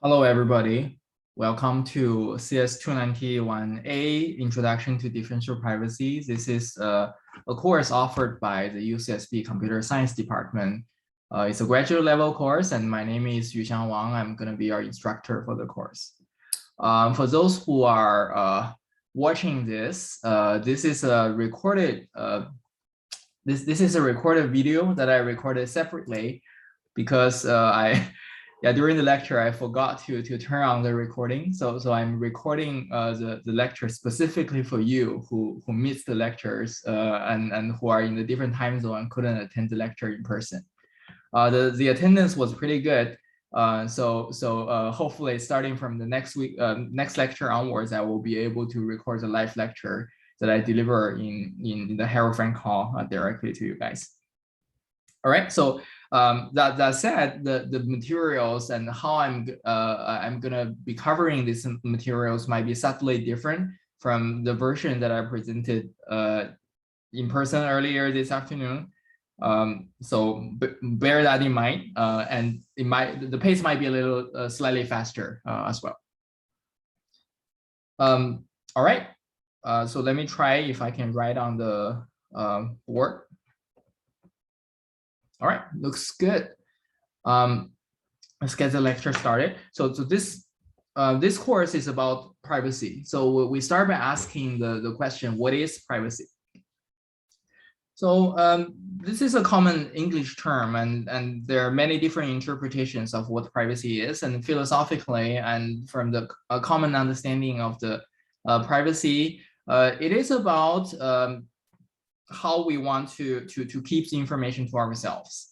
Hello, everybody. Welcome to CS 291A, Introduction to Differential Privacy. This is a course offered by the UCSB Computer Science Department. It's a graduate level course, and my name is Yu-Xiang Wang. I'm going to be our instructor for the course. For those who are watching this, this is a recorded this is a recorded video that I recorded separately because during the lecture I forgot to turn on the recording, so I'm recording the lecture specifically for you who missed the lectures and who are in the different time zone and couldn't attend the lecture in person. The attendance was pretty good, so hopefully starting from the next week next lecture onwards, I will be able to record the live lecture that I deliver in the Harold Frank Hall directly to you guys. All right, so that said, the materials and how I'm gonna be covering these materials might be subtly different from the version that I presented in person earlier this afternoon. So bear that in mind, and the pace might be a little slightly faster as well. All right, so let me try if I can write on the board. All right, looks good. Let's get the lecture started. So this course is about privacy. So we start by asking the question, what is privacy? So this is a common English term, and there are many different interpretations of what privacy is. And philosophically, and from the common understanding of the privacy, it is about how we want to keep the information to ourselves.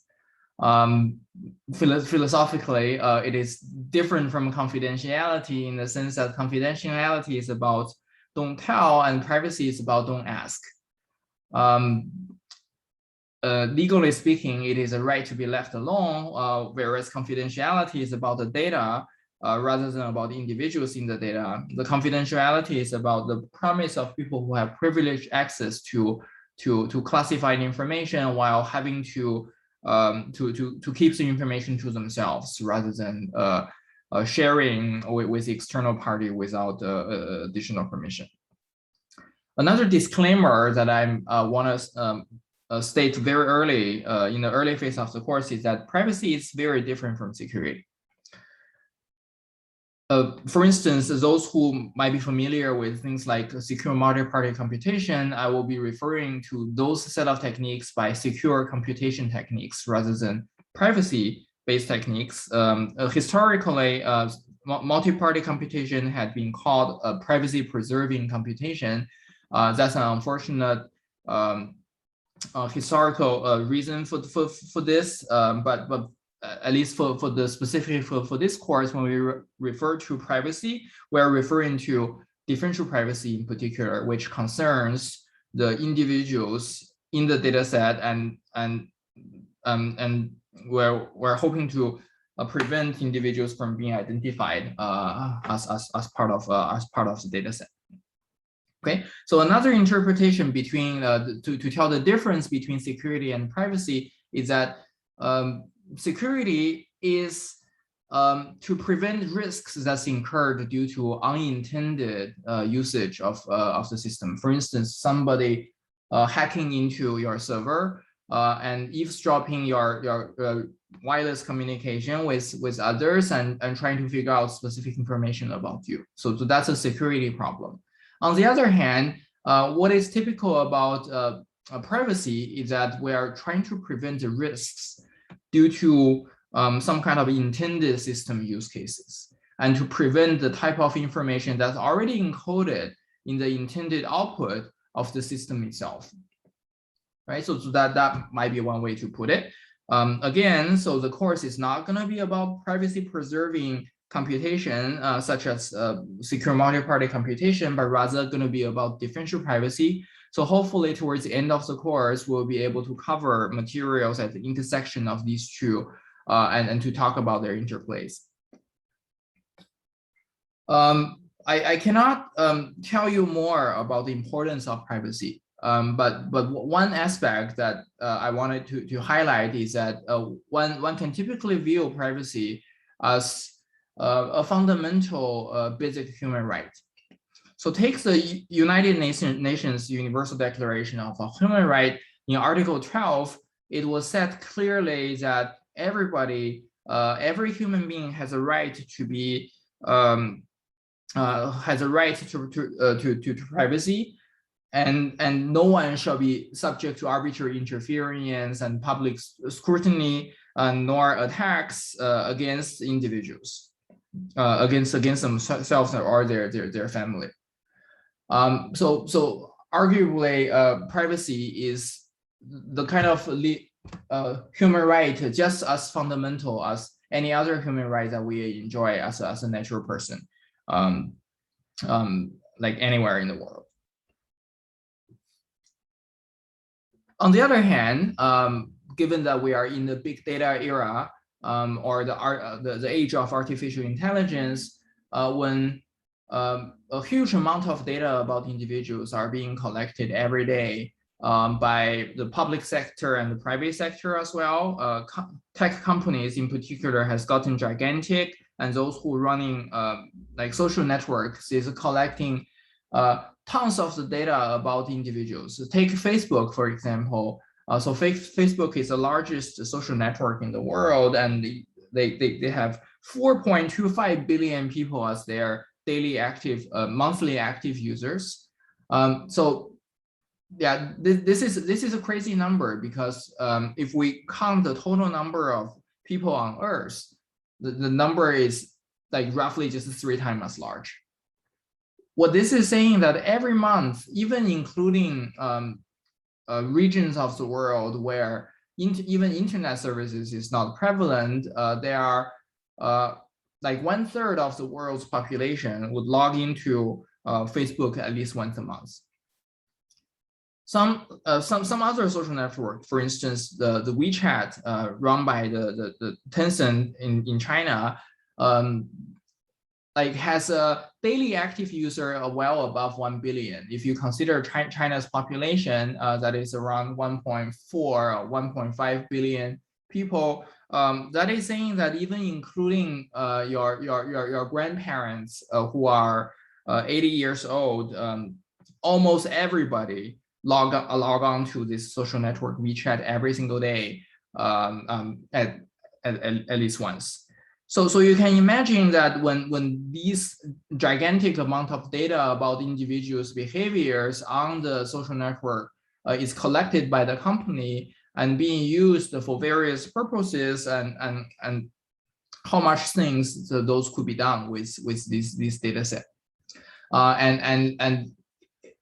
Philosophically, it is different from confidentiality in the sense that confidentiality is about don't tell, and privacy is about don't ask. Legally speaking, it is a right to be left alone, whereas confidentiality is about the data rather than about the individuals in the data. The confidentiality is about the promise of people who have privileged access to classified information while having to keep the information to themselves rather than sharing with the external party without additional permission. Another disclaimer that I want to state very early in the early phase of the course is that privacy is very different from security. For instance, those who might be familiar with things like secure multi-party computation, I will be referring to those set of techniques by secure computation techniques rather than privacy-based techniques. Historically, multi-party computation had been called a privacy-preserving computation. That's an unfortunate historical reason for this, but at least for the specific for this course, when we refer to privacy, we're referring to differential privacy in particular, which concerns the individuals in the data set, and we're hoping to prevent individuals from being identified as part of the data set. Okay, so another interpretation between to tell the difference between security and privacy is that security is to prevent risks that's incurred due to unintended usage of the system. For instance, somebody hacking into your server and eavesdropping your wireless communication with others and trying to figure out specific information about you. So that's a security problem. On the other hand, what is typical about privacy is that we are trying to prevent the risks due to some kind of intended system use cases, and to prevent the type of information that's already encoded in the intended output of the system itself. Right, so that might be one way to put it. Again, so the course is not going to be about privacy preserving computation, such as secure multi-party computation, but rather going to be about differential privacy. So hopefully towards the end of the course, we'll be able to cover materials at the intersection of these two and to talk about their interplays. I cannot tell you more about the importance of privacy, but one aspect that I wanted to highlight is that one can typically view privacy as a fundamental basic human right. So take the United Nations Universal Declaration of Human Rights. In Article 12, it was said clearly that everybody, every human being has a right to be has a right to privacy, and no one shall be subject to arbitrary interference and public scrutiny, nor attacks against individuals, against themselves or their family. So arguably, privacy is the kind of human right just as fundamental as any other human right that we enjoy as a natural person, like anywhere in the world. On the other hand, given that we are in the big data era, or the age of artificial intelligence, when a huge amount of data about individuals are being collected every day by the public sector and the private sector as well. Tech companies in particular has gotten gigantic, and those who are running like social networks is collecting tons of the data about individuals. So take Facebook, for example. So Facebook is the largest social network in the world, and they have 4.25 billion people as their daily active, monthly active users. So yeah, this is a crazy number, because if we count the total number of people on Earth, the number is like roughly just 3 times as large. What this is saying that every month, even including regions of the world where even internet services is not prevalent, there are like 1/3 of the world's population would log into Facebook at least once a month. Some other social network, for instance, the WeChat run by the Tencent in China, like has a daily active user well above 1 billion. If you consider China's population, that is around 1.4 or 1.5 billion people, that is saying that even including your grandparents who are 80 years old, almost everybody log on to this social network WeChat every single day, at least once. So you can imagine that when these gigantic amount of data about individuals' behaviors on the social network is collected by the company and being used for various purposes, and how much things those could be done with this data set, and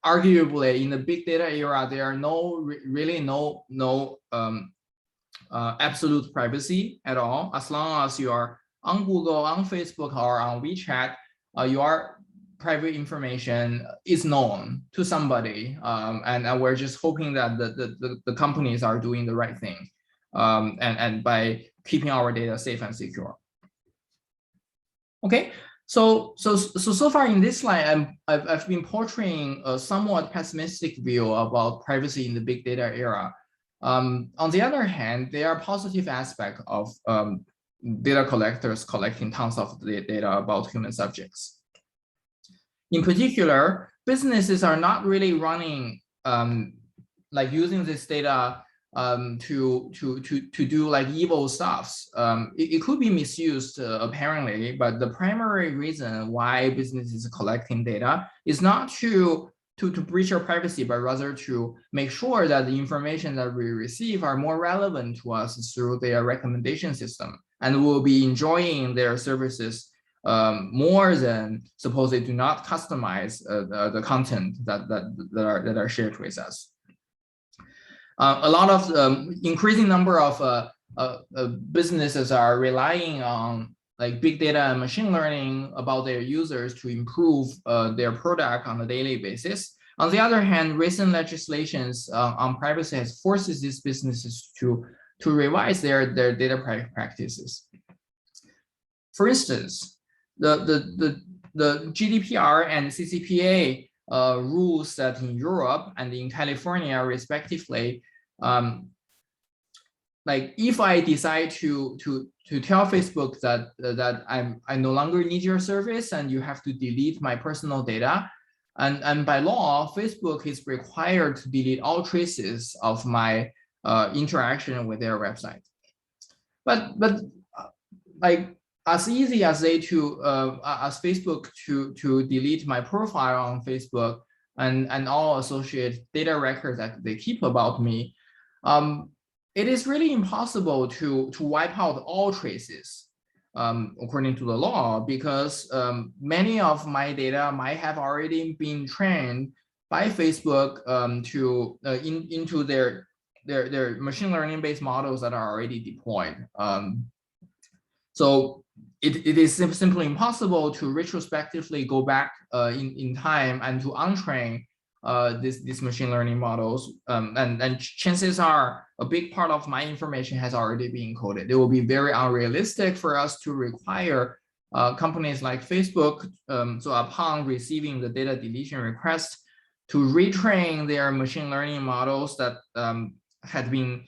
arguably in the big data era, there are really no absolute privacy at all. As long as you are on Google, on Facebook, or on WeChat, your private information is known to somebody, and we're just hoping that the companies are doing the right thing, and by keeping our data safe and secure. Okay, so far in this slide, I've been portraying a somewhat pessimistic view about privacy in the big data era. On the other hand, there are positive aspects of data collectors collecting tons of data about human subjects. In particular, businesses are not really running like using this data to do like evil stuffs. It could be misused apparently, but the primary reason why businesses are collecting data is not to breach our privacy, but rather to make sure that the information that we receive are more relevant to us through their recommendation system, and we'll be enjoying their services more than suppose they do not customize the content that are shared with us. A lot of increasing number of businesses are relying on like big data and machine learning about their users to improve their product on a daily basis. On the other hand, recent legislations on privacy has forces these businesses to revise their data practices. For instance, the GDPR and CCPA rules that in Europe and in California, respectively, like if I decide to tell Facebook that I no longer need your service and you have to delete my personal data, and by law, Facebook is required to delete all traces of my interaction with their website. But like as easy as as Facebook to delete my profile on Facebook and all associated data records that they keep about me, it is really impossible to wipe out all traces according to the law, because many of my data might have already been trained by Facebook into their machine learning based models that are already deployed. So it is simply impossible to retrospectively go back in time and to untrain these machine learning models. And chances are a big part of my information has already been encoded. It will be very unrealistic for us to require companies like Facebook, so upon receiving the data deletion request, to retrain their machine learning models that had been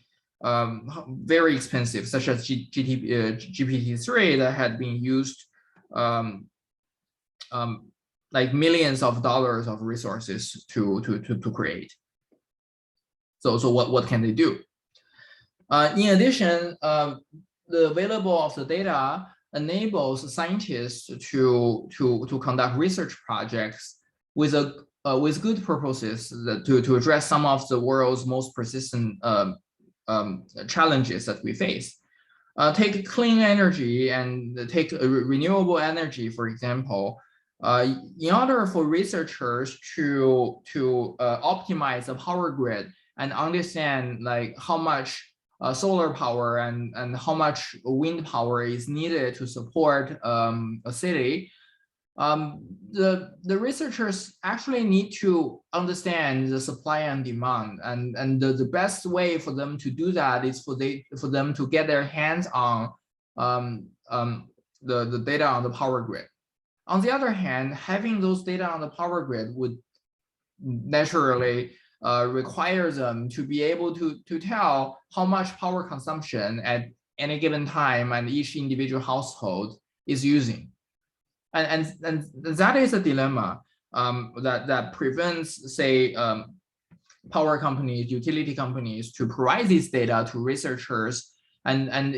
very expensive, such as GPT-3 that had been used like millions of dollars of resources to create. So what can they do? In addition, the available of the data enables scientists to conduct research projects with good purposes to address some of the world's most persistent challenges that we face. Take clean energy and take renewable energy, for example. In order for researchers to optimize the power grid and understand like how much solar power and how much wind power is needed to support a city, the researchers actually need to understand the supply and demand, and the best way for them to do that is for them to get their hands on the data on the power grid. On the other hand, having those data on the power grid would naturally require them to be able to tell how much power consumption at any given time and each individual household is using. And that is a dilemma that prevents, say, power companies, utility companies to provide this data to researchers. And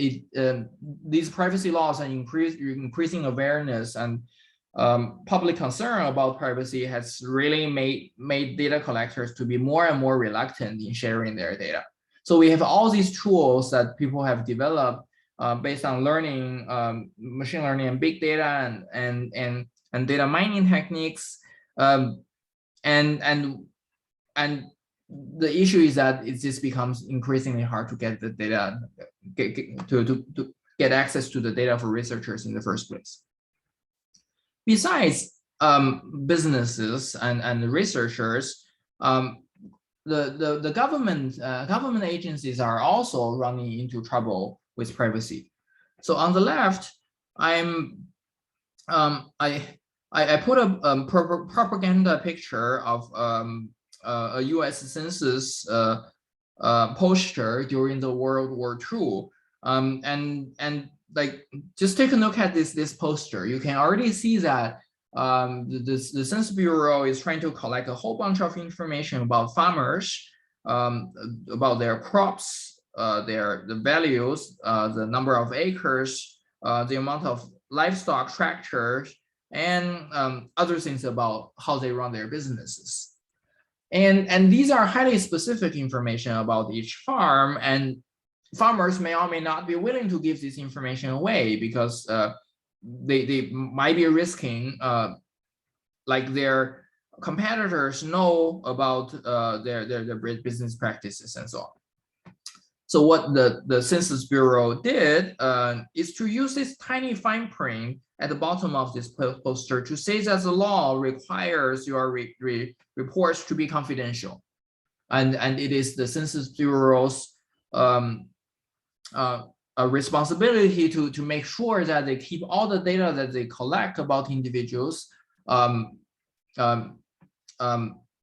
these privacy laws are increasing awareness, and public concern about privacy has really made data collectors to be more and more reluctant in sharing their data. So we have all these tools that people have developed based on learning, machine learning and big data and data mining techniques. And the issue is that it just becomes increasingly hard to get the data, to get access to the data for researchers in the first place. Besides businesses and researchers, the government agencies are also running into trouble with privacy. So on the left, I put a propaganda picture of a U.S. Census poster during the World War II, and like just take a look at this poster. You can already see that the Census Bureau is trying to collect a whole bunch of information about farmers, about their crops, the values, the number of acres, the amount of livestock, tractors, and other things about how they run their businesses. And these are highly specific information about each farm, and farmers may or may not be willing to give this information away because they might be risking like their competitors know about their business practices and so on. So what the Census Bureau did is to use this tiny fine print at the bottom of this poster to say that the law requires your reports to be confidential, and it is the Census Bureau's a responsibility to make sure that they keep all the data that they collect about individuals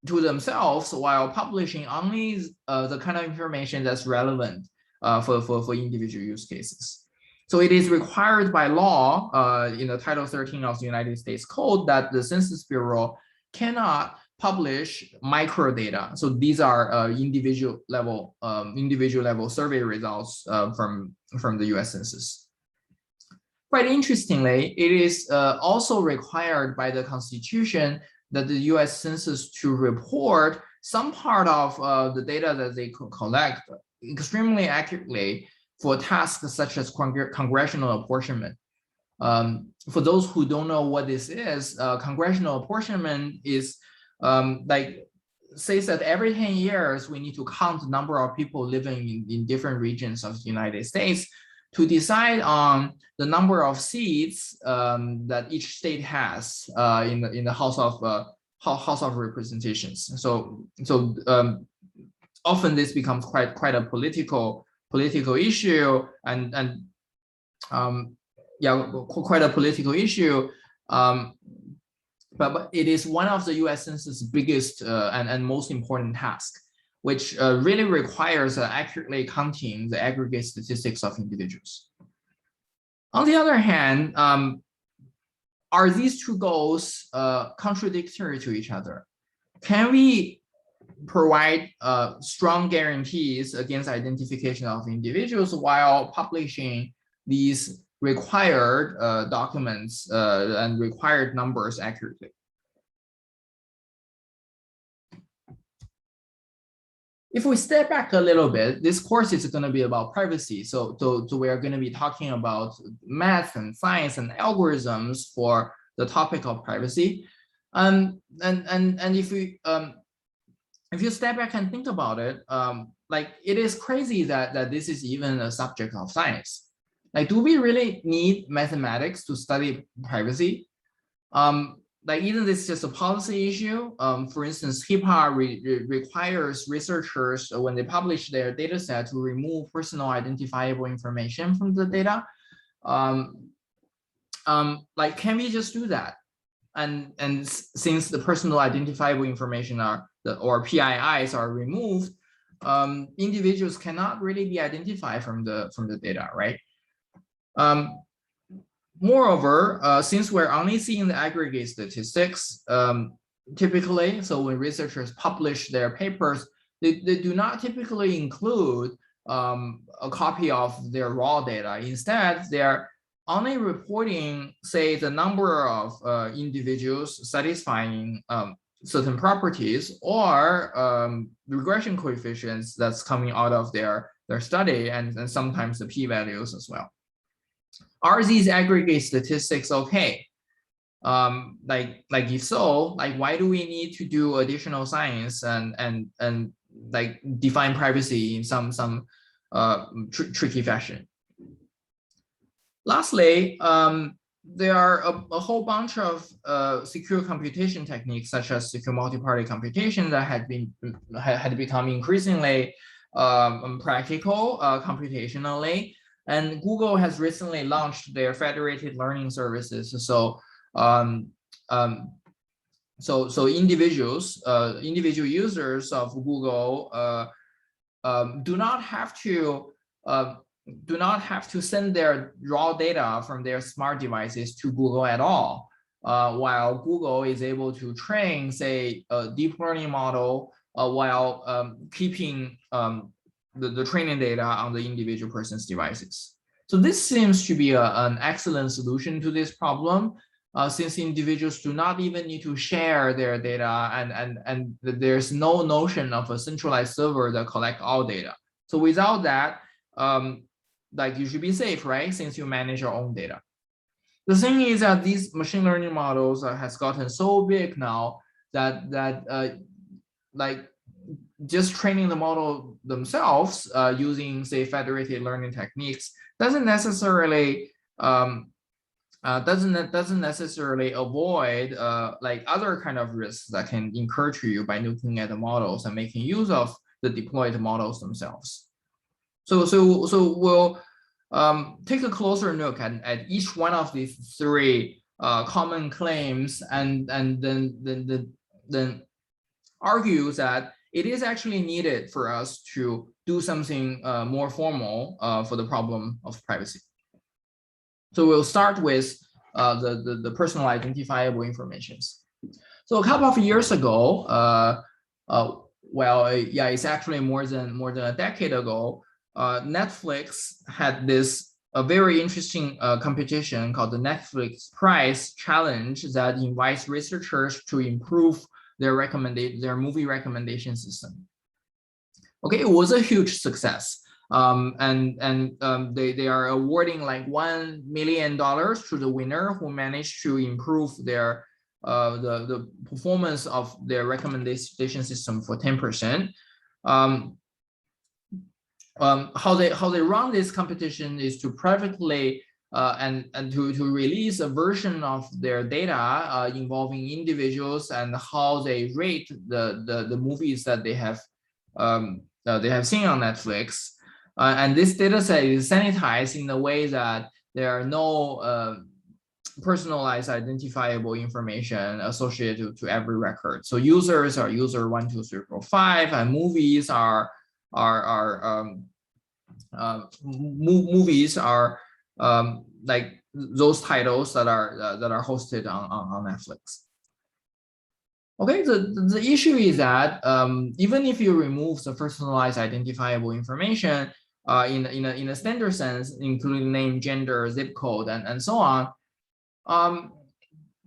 to themselves, while publishing only the kind of information that's relevant for individual use cases. So it is required by law in the Title 13 of the United States Code that the Census Bureau cannot publish microdata. So these are individual level survey results from the U.S. Census. Quite interestingly, it is also required by the Constitution that the U.S. Census to report some part of the data that they could collect extremely accurately for tasks such as congressional apportionment. For those who don't know what this is, congressional apportionment is like says that every 10 years we need to count the number of people living in different regions of the United States to decide on the number of seats that each state has in the House of Representations. So often this becomes quite a political issue and quite a political issue. But it is one of the U.S. Census biggest and most important tasks, which really requires accurately counting the aggregate statistics of individuals. On the other hand, are these two goals contradictory to each other? Can we provide strong guarantees against identification of individuals while publishing these required documents and required numbers accurately? If we step back a little bit, this course is going to be about privacy. So we are going to be talking about math and science and algorithms for the topic of privacy. And if you step back and think about it, like it is crazy that this is even a subject of science. Like, do we really need mathematics to study privacy? Like, isn't this just a policy issue? For instance, HIPAA requires researchers when they publish their data set to remove personal identifiable information from the data. Like, can we just do that? And since the personal identifiable information or PIIs are removed, individuals cannot really be identified from the data, right? Moreover, since we're only seeing the aggregate statistics, typically, so when researchers publish their papers, they do not typically include a copy of their raw data. Instead, they're only reporting, say, the number of individuals satisfying certain properties or regression coefficients that's coming out of their study, and sometimes the p-values as well. Are these aggregate statistics okay? Like if so, like why do we need to do additional science and like define privacy in some tricky fashion? Lastly, there are a whole bunch of secure computation techniques, such as secure multi-party computation, that had become increasingly practical computationally. And Google has recently launched their federated learning services. So individual users of Google do not have to send their raw data from their smart devices to Google at all, while Google is able to train, say, a deep learning model while keeping the training data on the individual person's devices. So this seems to be an excellent solution to this problem, since individuals do not even need to share their data, and there's no notion of a centralized server that collects all data. So without that, like you should be safe, right? Since you manage your own data. The thing is that these machine learning models has gotten so big now that like just training the model themselves using, say, federated learning techniques doesn't necessarily avoid like other kind of risks that can occur to you by looking at the models and making use of the deployed models themselves. So we'll take a closer look at each one of these three common claims, and then argue that it is actually needed for us to do something more formal for the problem of privacy. So we'll start with the personal identifiable informations. So a couple of years ago, well, yeah, it's actually more than a decade ago, Netflix had this a very interesting competition called the Netflix Prize Challenge that invites researchers to improve their movie recommendation system. Okay, it was a huge success. They are awarding like $1 million to the winner who managed to improve their the performance of their recommendation system for 10%. How they run this competition is to privately and to release a version of their data involving individuals and how they rate the movies that they have seen on Netflix. And this data set is sanitized in a way that there are no personalized identifiable information associated to every record. So users are user 1, 2, 3, 4, 5, and movies are movies are like those titles that are hosted on Netflix. Okay, the issue is that even if you remove the personalized identifiable information in a standard sense, including name, gender, zip code, and so on,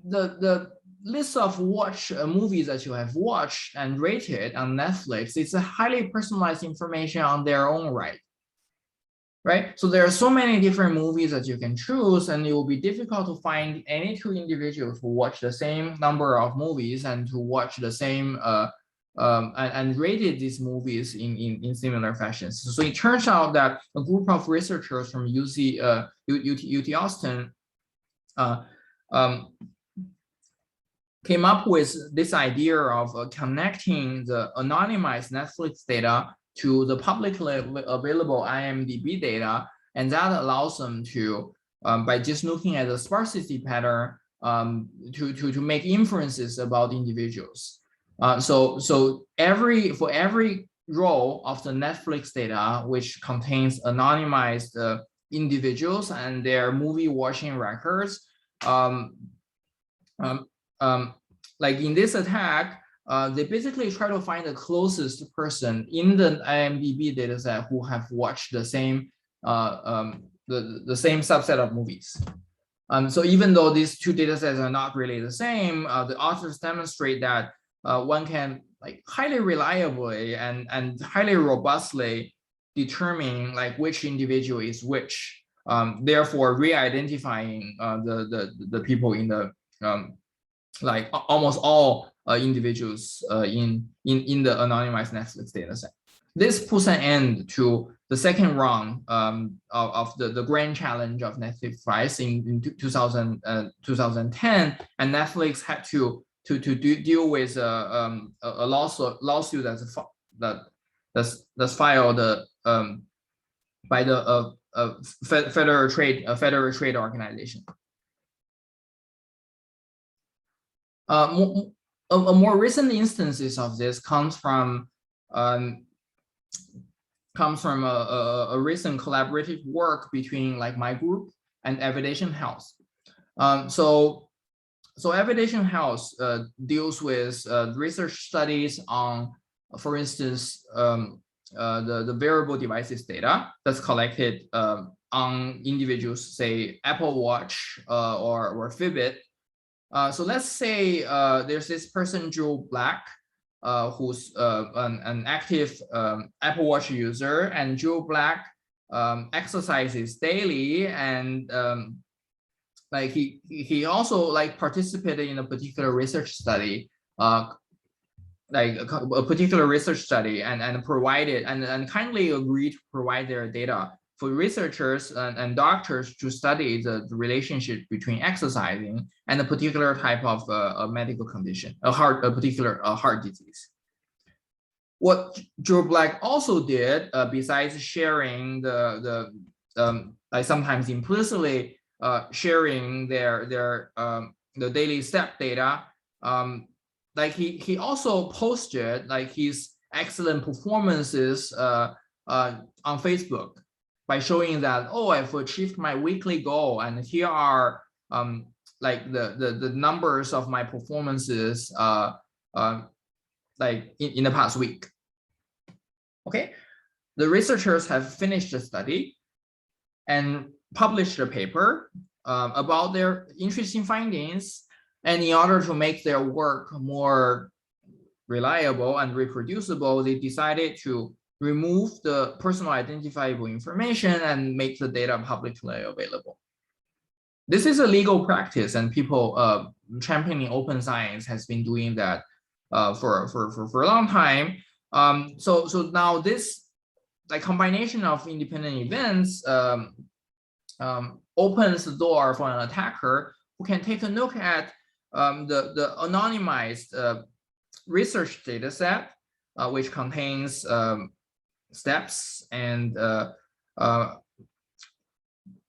the list of movies that you have watched and rated on Netflix, it's a highly personalized information on their own right. Right, so there are so many different movies that you can choose, and it will be difficult to find any two individuals who watch the same number of movies and to watch the same and rated these movies in similar fashions. So it turns out that a group of researchers from UT Austin came up with this idea of connecting the anonymized Netflix data to the publicly available IMDb data, and that allows them to, by just looking at the sparsity pattern, to make inferences about individuals. So for every row of the Netflix data, which contains anonymized individuals and their movie watching records, like in this attack, they basically try to find the closest person in the IMDb dataset who have watched the same the same subset of movies. So even though these two datasets are not really the same, the authors demonstrate that one can like highly reliably and highly robustly determine like which individual is which. Therefore, re-identifying the people in the like almost all individuals in the anonymized Netflix dataset. This puts an end to the second round of the grand challenge of Netflix Prize in 2010, and Netflix had to deal with a lawsuit that's filed by the Federal Trade Organization. More recent instances of this comes from a recent collaborative work between like my group and Evidation Health. So Evidation Health deals with research studies on, for instance, the wearable devices data that's collected on individuals, say Apple Watch or Fitbit. So let's say there's this person, Joe Black, who's an active Apple Watch user, and Joe Black exercises daily, and like he also like participated in a particular research study, like a particular research study, and provided and kindly agreed to provide their data for researchers and doctors to study the relationship between exercising and a particular type of a medical condition, a particular heart disease. What Joe Black also did, besides sharing like sometimes implicitly sharing the daily step data, like he also posted like his excellent performances on Facebook by showing that, oh, I've achieved my weekly goal, and here are like the numbers of my performances like in the past week. Okay, the researchers have finished the study and published a paper about their interesting findings. And in order to make their work more reliable and reproducible, they decided to remove the personal identifiable information and make the data publicly available. This is a legal practice, and people championing open science has been doing that for a long time. So now this like combination of independent events opens the door for an attacker who can take a look at the anonymized research data set, which contains steps and the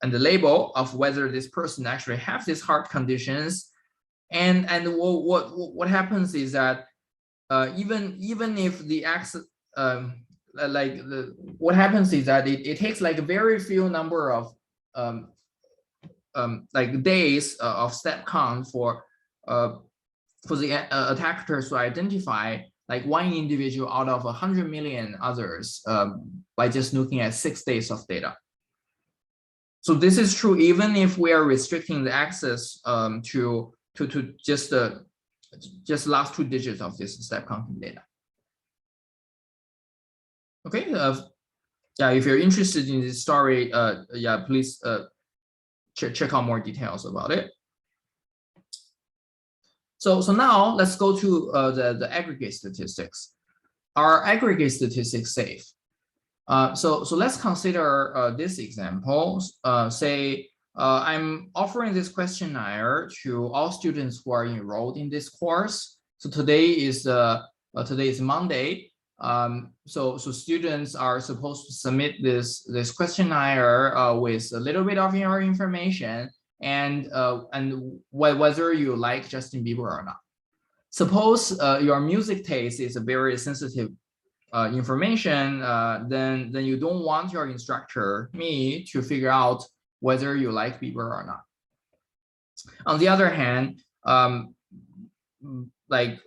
label of whether this person actually has these heart conditions. And what happens is that even if the access what happens is that it takes like a very few number of like days of step count for the attackers to identify like one individual out of 100 million others by just looking at 6 days of data. So this is true even if we are restricting the access to just last 2 digits of this step counting data. Okay, yeah, if you're interested in this story, yeah, please check out more details about it. So now let's go to the aggregate statistics. Are aggregate statistics safe? So let's consider this example. Say I'm offering this questionnaire to all students who are enrolled in this course. So today is Monday. So students are supposed to submit this questionnaire with a little bit of your information and whether you like Justin Bieber or not. Suppose your music taste is a very sensitive information, then you don't want your instructor, me, to figure out whether you like Bieber or not. On the other hand, like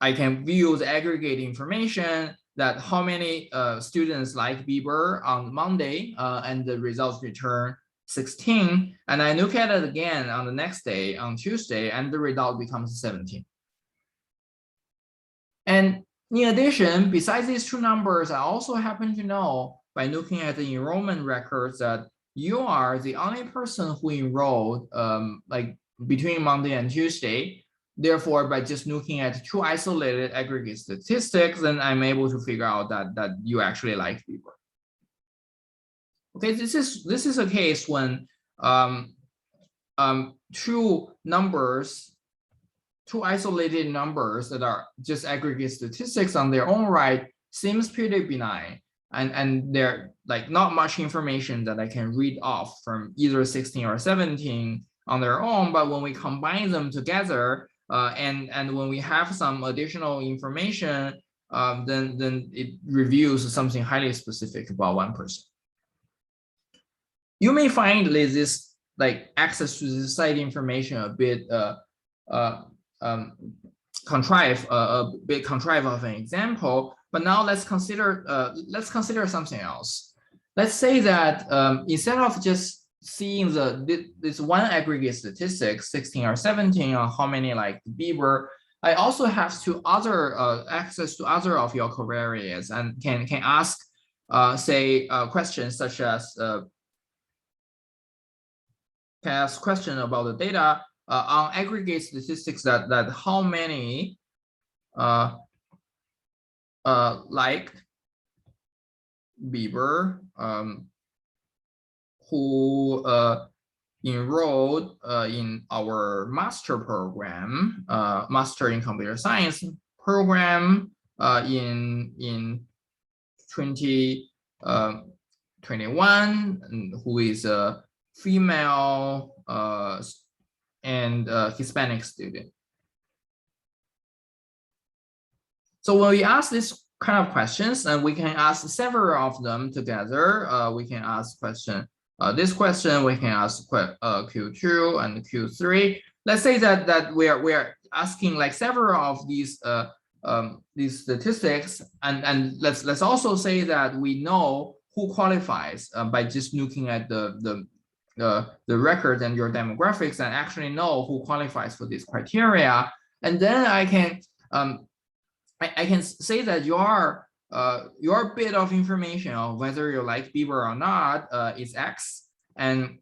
I can view the aggregate information that how many students like Bieber on Monday, and the results return 16, and I look at it again on the next day, on Tuesday, and the result becomes 17. And in addition, besides these two numbers, I also happen to know by looking at the enrollment records that you are the only person who enrolled like between Monday and Tuesday. Therefore, by just looking at two isolated aggregate statistics, then I'm able to figure out that you actually like Bieber. Okay, this is a case when two isolated numbers that are just aggregate statistics on their own right seems pretty benign, and they're like not much information that I can read off from either 16 or 17 on their own. But when we combine them together, and when we have some additional information, then it reveals something highly specific about one person. You may find this like access to this site information a bit contrived of an example, but now let's consider something else. Let's say that instead of just seeing this one aggregate statistic, 16 or 17, on how many like Bieber, I also have access to other of your covariates and can ask say questions such as can ask question about the data on aggregate statistics that how many like Bieber who enrolled in our master program, master in computer science program in 2021, who is a female and Hispanic student. So when we ask this kind of questions, and we can ask several of them together. We can ask this question, we can ask Q2 and Q3. Let's say that we are asking like several of these statistics, and let's also say that we know who qualifies by just looking at the record and your demographics, and actually know who qualifies for this criteria. And then I can say that your bit of information of whether you like Bieber or not is X, and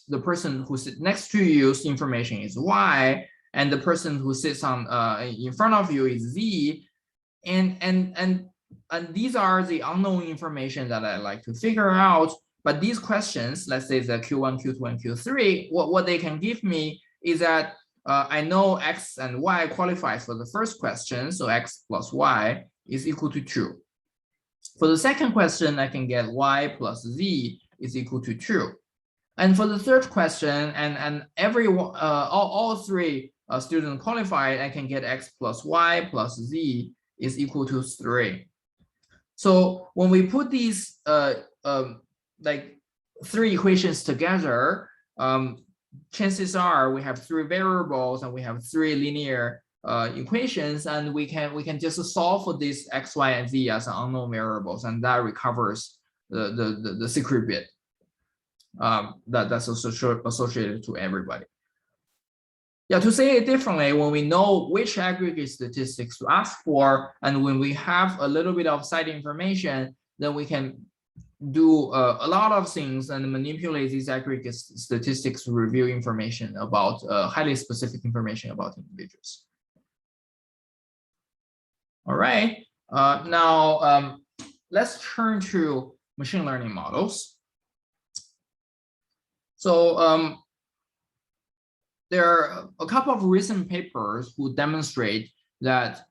the person who sits next to you's information is Y, and the person who sits on in front of you is Z, and these are the unknown information that I like to figure out. But these questions, let's say the Q1, Q2, and Q3, what they can give me is that I know X and Y qualifies for the first question, so X plus Y is equal to 2. For the second question, I can get Y plus Z is equal to 2. And for the third question, and all three students qualified, I can get X plus Y plus Z is equal to 3. So when we put these like 3 equations together, chances are we have 3 variables and we have 3 linear equations, and we can just solve for this X, Y, and Z as unknown variables, and that recovers the secret bit that's associated to everybody. Yeah, to say it differently, when we know which aggregate statistics to ask for, and when we have a little bit of side information, then we can do a lot of things and manipulate these aggregate statistics to reveal information about highly specific information about individuals. All right, now let's turn to machine learning models. So there are a couple of recent papers who demonstrate that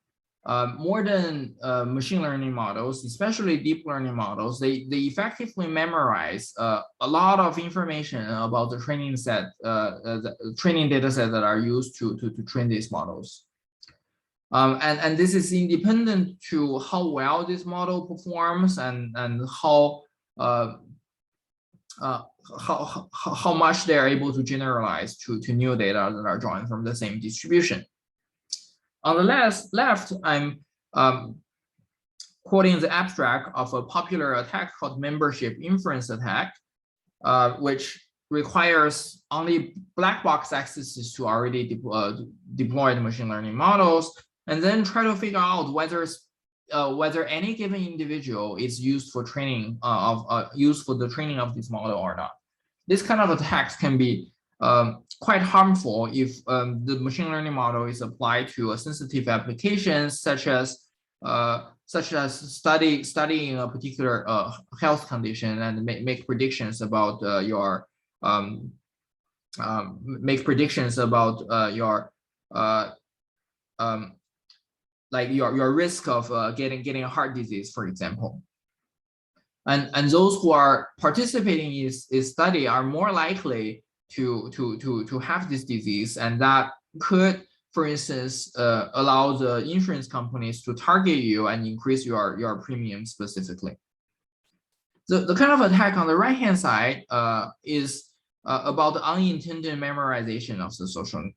more than machine learning models, especially deep learning models, they effectively memorize a lot of information about the training set, the training data set that are used to train these models. And this is independent to how well this model performs and how much they are able to generalize to new data that are drawn from the same distribution. On the left, I'm quoting the abstract of a popular attack called membership inference attack, which requires only black box accesses to already deployed machine learning models, and then try to figure out whether any given individual is used for training used for the training of this model or not. This kind of attacks can be quite harmful if the machine learning model is applied to a sensitive applications such as studying a particular health condition and make predictions about your like your risk of getting a heart disease, for example. And those who are participating in this study are more likely to have this disease, and that could, for instance, allow the insurance companies to target you and increase your premium specifically. The kind of attack on the right-hand side is about the unintended memorization of the social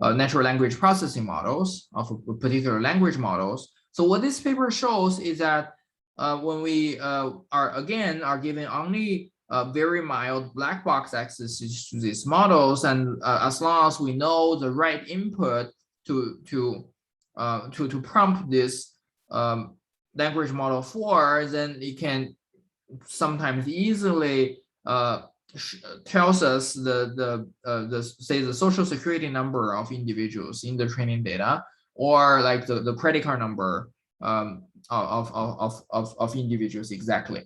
natural language processing models of particular language models. So what this paper shows is that when we are given only very mild black box access to these models, and as long as we know the right input to prompt this language model for, then it can sometimes easily tells us say the social security number of individuals in the training data, or like the credit card number of individuals exactly.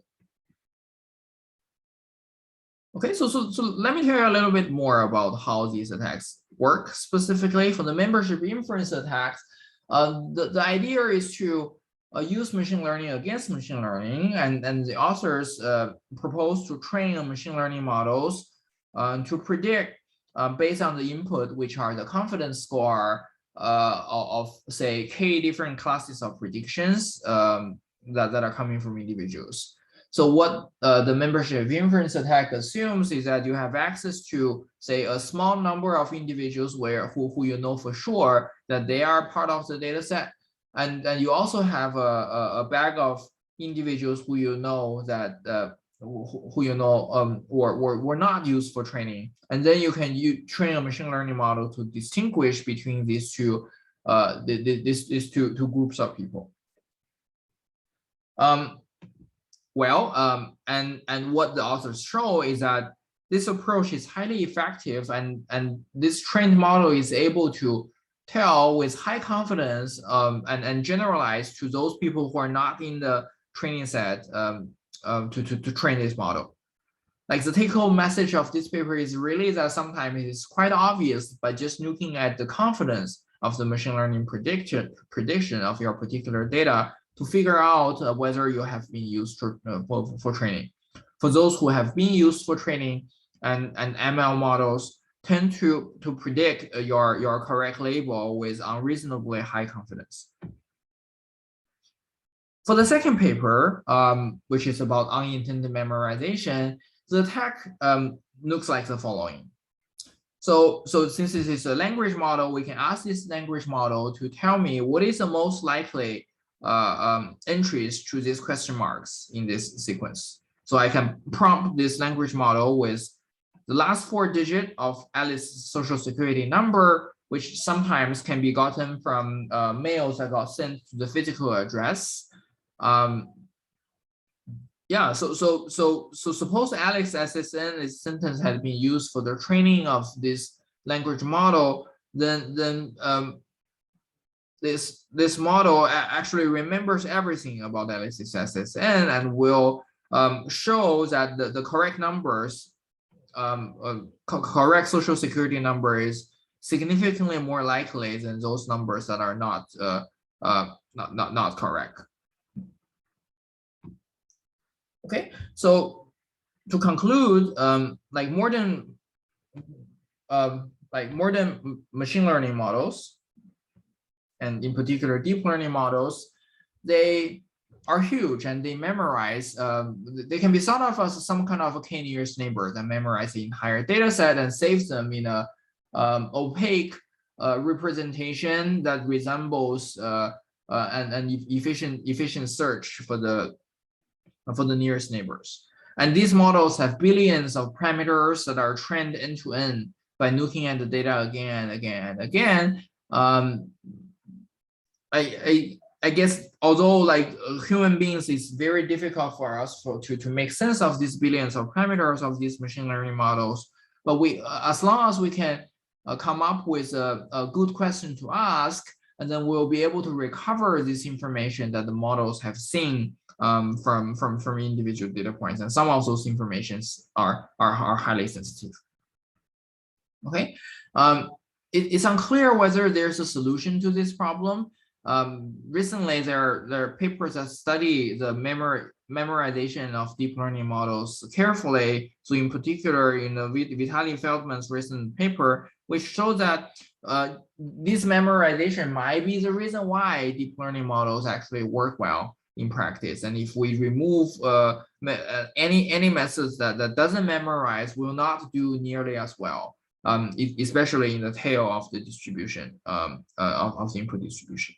Okay, so let me tell you a little bit more about how these attacks work. Specifically for the membership inference attacks, the idea is to use machine learning against machine learning, and the authors propose to train machine learning models to predict based on the input, which are the confidence score of say k different classes of predictions that are coming from individuals. So what the membership inference attack assumes is that you have access to, say, a small number of individuals who you know for sure that they are part of the data set. And then you also have a bag of individuals who you know that who you know were not used for training. And then you can train a machine learning model to distinguish between these two these two groups of people. And what the authors show is that this approach is highly effective, and this trained model is able to tell with high confidence and generalize to those people who are not in the training set to train this model. Like the take-home message of this paper is really that sometimes it is quite obvious by just looking at the confidence of the machine learning prediction of your particular data to figure out whether you have been used for training. For those who have been used for training, and ML models tend to predict your correct label with unreasonably high confidence. For the second paper, which is about unintended memorization, the attack looks like the following. So since this is a language model, we can ask this language model to tell me what is the most likely entries to these question marks in this sequence. So I can prompt this language model with the last 4 digits of Alice's social security number, which sometimes can be gotten from mails that got sent to the physical address. Yeah, so suppose Alex SSN sentence had been used for the training of this language model, then this model actually remembers everything about Alex's SSN and will show that the correct numbers, correct social security number is significantly more likely than those numbers that are not correct. Okay, so to conclude, like modern machine learning models, and in particular deep learning models, they are huge and they memorize. They can be thought of as some kind of a k-nearest neighbor that memorize the entire data set and saves them in a opaque representation that resembles an efficient search for the nearest neighbors. And these models have billions of parameters that are trained end to end by looking at the data again and again and again. I guess although like human beings, it's very difficult for us to make sense of these billions of parameters of these machine learning models. But as long as we can come up with a good question to ask, and then we'll be able to recover this information that the models have seen from individual data points, and some of those informations are highly sensitive. Okay, it's unclear whether there's a solution to this problem. Recently, there are papers that study the memorization of deep learning models carefully. So in particular, in Vitaly Feldman's recent paper, which shows that this memorization might be the reason why deep learning models actually work well in practice. And if we remove any methods that doesn't memorize, will not do nearly as well, especially in the tail of the distribution of the input distribution.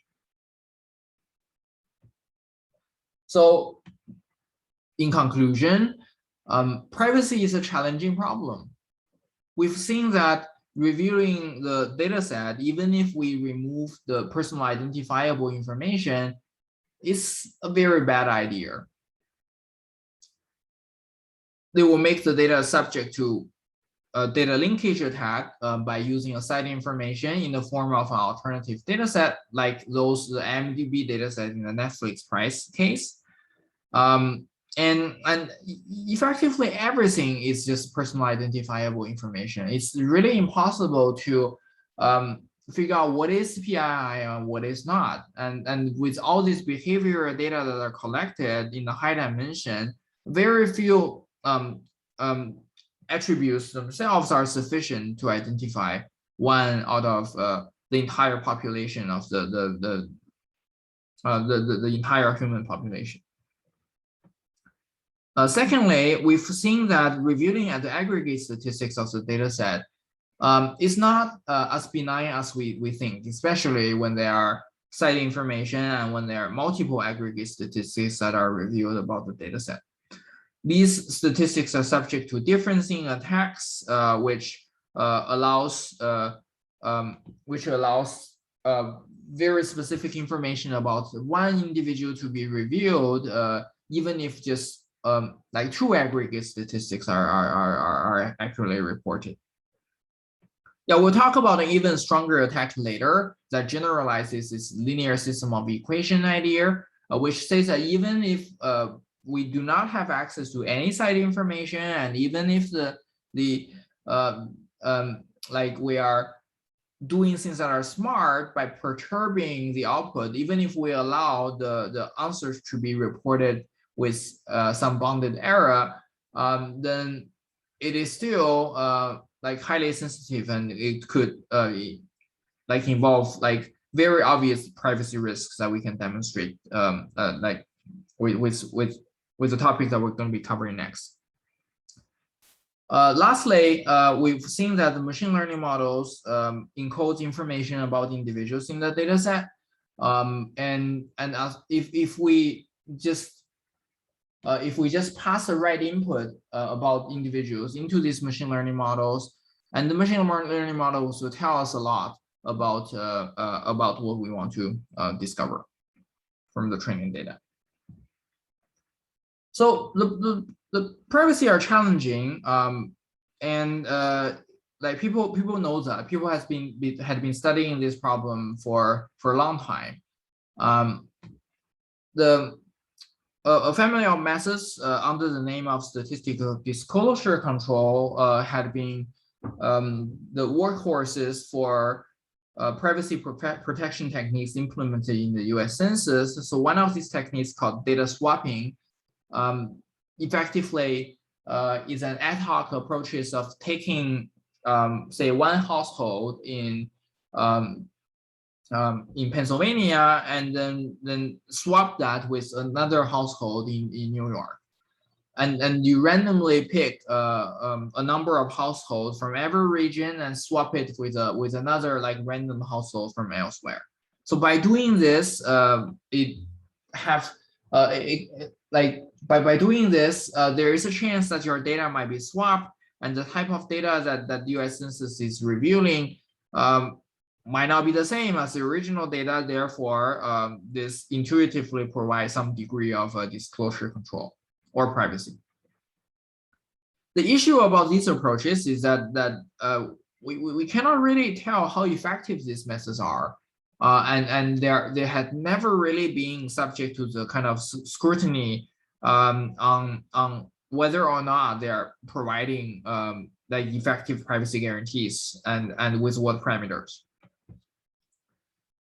So in conclusion, privacy is a challenging problem. We've seen that reviewing the data set, even if we remove the personal identifiable information, is a very bad idea. They will make the data subject to a data linkage attack by using aside information in the form of an alternative data set, like the IMDb data set in the Netflix price case. And effectively everything is just personal identifiable information. It's really impossible to figure out what is PII and what is not. And with all these behavioral data that are collected in the high dimension, very few attributes themselves are sufficient to identify one out of entire population of the entire human population. Secondly, we've seen that reviewing at the aggregate statistics of the data set is not as benign as we think, especially when there are site information and when there are multiple aggregate statistics that are reviewed about the data set. These statistics are subject to differencing attacks, which allows very specific information about one individual to be reviewed, even if just like two aggregate statistics are accurately reported. Yeah, we'll talk about an even stronger attack later that generalizes this linear system of equation idea, which says that even if we do not have access to any site information, and even if like we are doing things that are smart by perturbing the output, even if we allow the answers to be reported with some bounded error, then it is still like highly sensitive, and it could like involve like very obvious privacy risks that we can demonstrate like with the topic that we're going to be covering next. Lastly, we've seen that the machine learning models encode information about individuals in the data set. And if we just pass the right input about individuals into these machine learning models, and the machine learning models will tell us a lot about what we want to discover from the training data. So the privacy are challenging, and like people know that people had been studying this problem for a long time. A family of methods under the name of statistical disclosure control had been the workhorses for privacy protection techniques implemented in the US Census. So one of these techniques called data swapping effectively is an ad hoc approaches of taking say one household in Pennsylvania, and then swap that with another household in New York, and you randomly pick a number of households from every region and swap it with another like random household from elsewhere. So by doing this, by doing this, there is a chance that your data might be swapped, and the type of data that US Census is revealing might not be the same as the original data. Therefore, this intuitively provides some degree of disclosure control or privacy. The issue about these approaches is that we cannot really tell how effective these methods are, and they had never really been subject to the kind of scrutiny on whether or not they are providing like effective privacy guarantees, and with what parameters.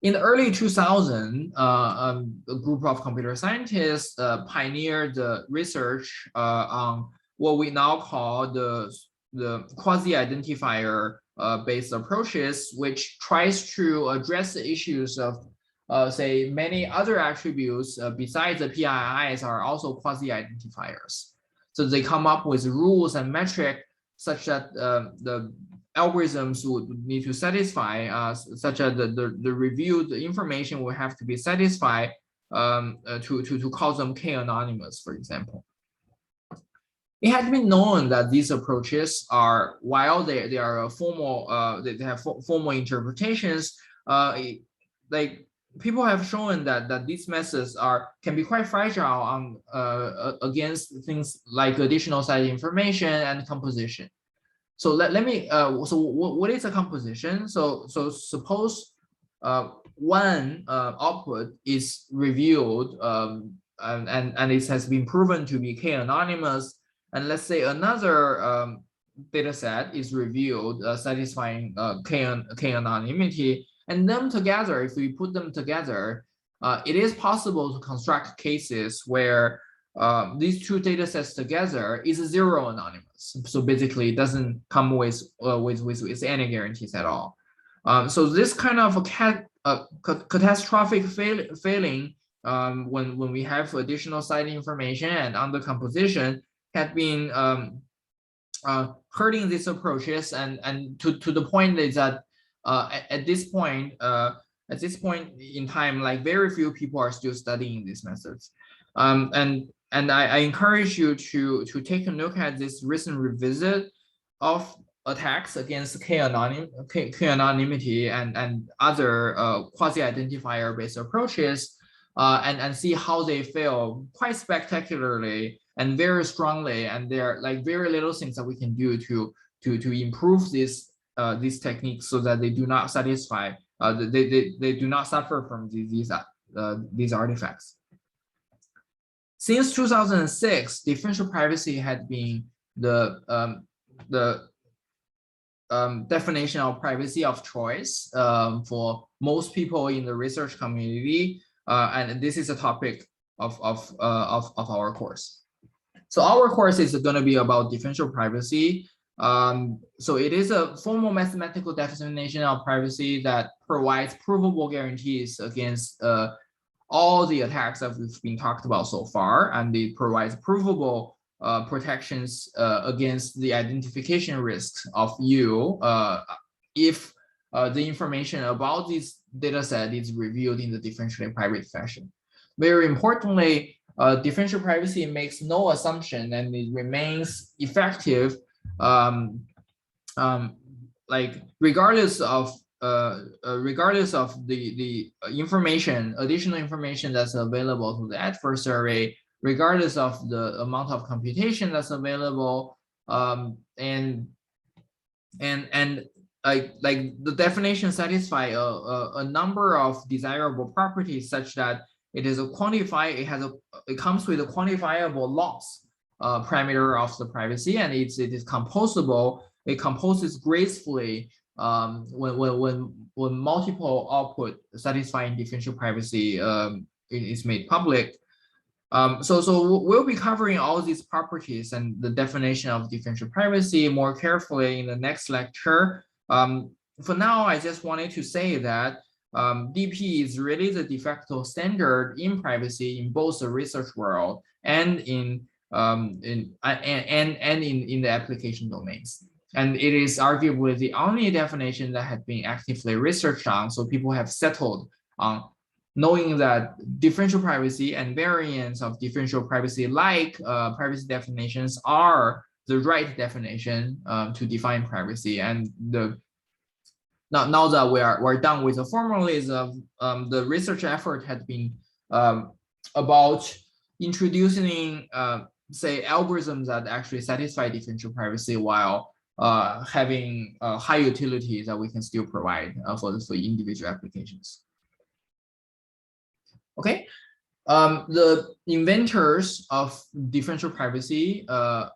In the early 2000s, a group of computer scientists pioneered the research on what we now call the quasi-identifier based approaches, which tries to address the issues of say many other attributes besides the PIIs are also quasi-identifiers. So they come up with rules and metrics such that the algorithms would need to satisfy, such as the reviewed information will have to be satisfied to call them k-anonymous, for example. It has been known that these approaches are, while they are a formal, they have formal interpretations, like people have shown that these methods can be quite fragile on against things like additional site information and composition. So let me so what is a composition? So suppose one output is reviewed and it has been proven to be k-anonymous, and let's say another data set is reviewed satisfying k-anonymity, and them together, if we put them together, it is possible to construct cases where these two data sets together is zero anonymous. So basically, it doesn't come with any guarantees at all. So this kind of catastrophic failing when we have additional site information and under composition had been hurting these approaches, and to the point is that at this point in time, like very few people are still studying these methods, and I encourage you to take a look at this recent revisit of attacks against k-anonymity and other quasi-identifier based approaches, and see how they fail quite spectacularly and very strongly, and there are like very little things that we can do to improve these techniques so that they do not satisfy they do not suffer from these artifacts. Since 2006, differential privacy had been the definition of privacy of choice for most people in the research community, and this is a topic of our course. So our course is going to be about differential privacy. So it is a formal mathematical definition of privacy that provides provable guarantees against all the attacks that we've been talked about so far, and it provides provable protections against the identification risks of you if the information about this data set is revealed in the differentially private fashion. Very importantly, differential privacy makes no assumption and it remains effective like regardless of the information, additional information that's available to the adversary, regardless of the amount of computation that's available, and like the definition satisfy a number of desirable properties such that it is a it comes with a quantifiable loss parameter of the privacy, and it is composable. It composes gracefully when multiple output satisfying differential privacy is made public. So we'll be covering all these properties and the definition of differential privacy more carefully in the next lecture. For now, I just wanted to say that DP is really the de facto standard in privacy in both the research world and in the application domains. And it is arguably the only definition that had been actively researched on, so people have settled on knowing that differential privacy and variants of differential privacy like privacy definitions are the right definition to define privacy. And now that we're done with the formalism, the research effort had been about introducing say algorithms that actually satisfy differential privacy while having high utility that we can still provide for individual applications. Okay, the inventors of differential privacy have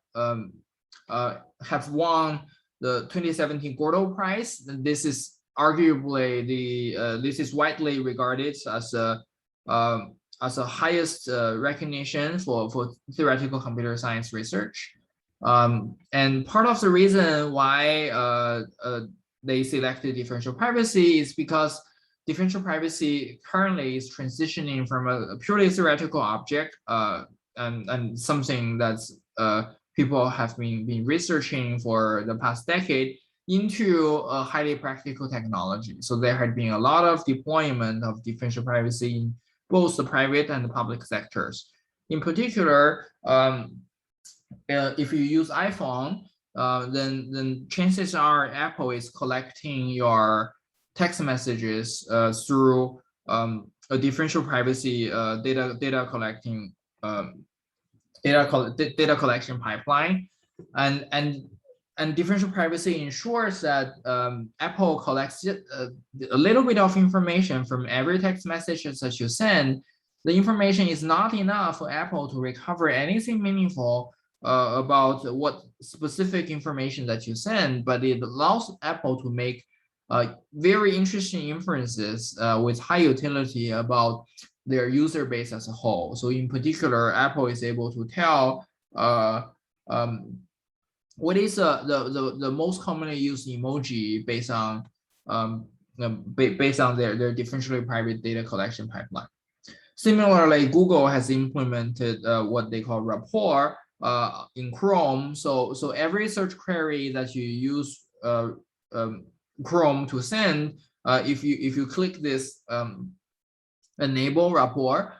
won the 2017 Gordo Prize. This is arguably this is widely regarded as a highest recognition for theoretical computer science research. And part of the reason why they selected differential privacy is because differential privacy currently is transitioning from a purely theoretical object and something that's people have been researching for the past decade into a highly practical technology. So there had been a lot of deployment of differential privacy in both the private and the public sectors. In particular, if you use iPhone, then chances are Apple is collecting your text messages through a differential privacy data collection pipeline, and differential privacy ensures that Apple collects a little bit of information from every text message that you send. The information is not enough for Apple to recover anything meaningful about what specific information that you send, but it allows Apple to make very interesting inferences with high utility about their user base as a whole. So in particular, Apple is able to tell what is the most commonly used emoji based on based on their differentially private data collection pipeline. Similarly, Google has implemented what they call rapport in Chrome. So every search query that you use Chrome to send, if you click this enable rapport,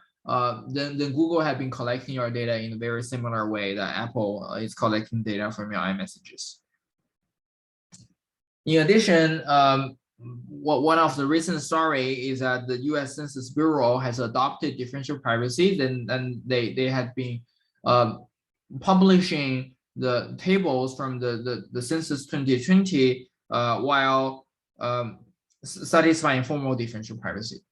then Google have been collecting your data in a very similar way that Apple is collecting data from your iMessages. In addition, one of the recent story is that the U.S. Census Bureau has adopted differential privacy. Then they had been publishing the tables from the Census 2020 while satisfying formal differential privacy.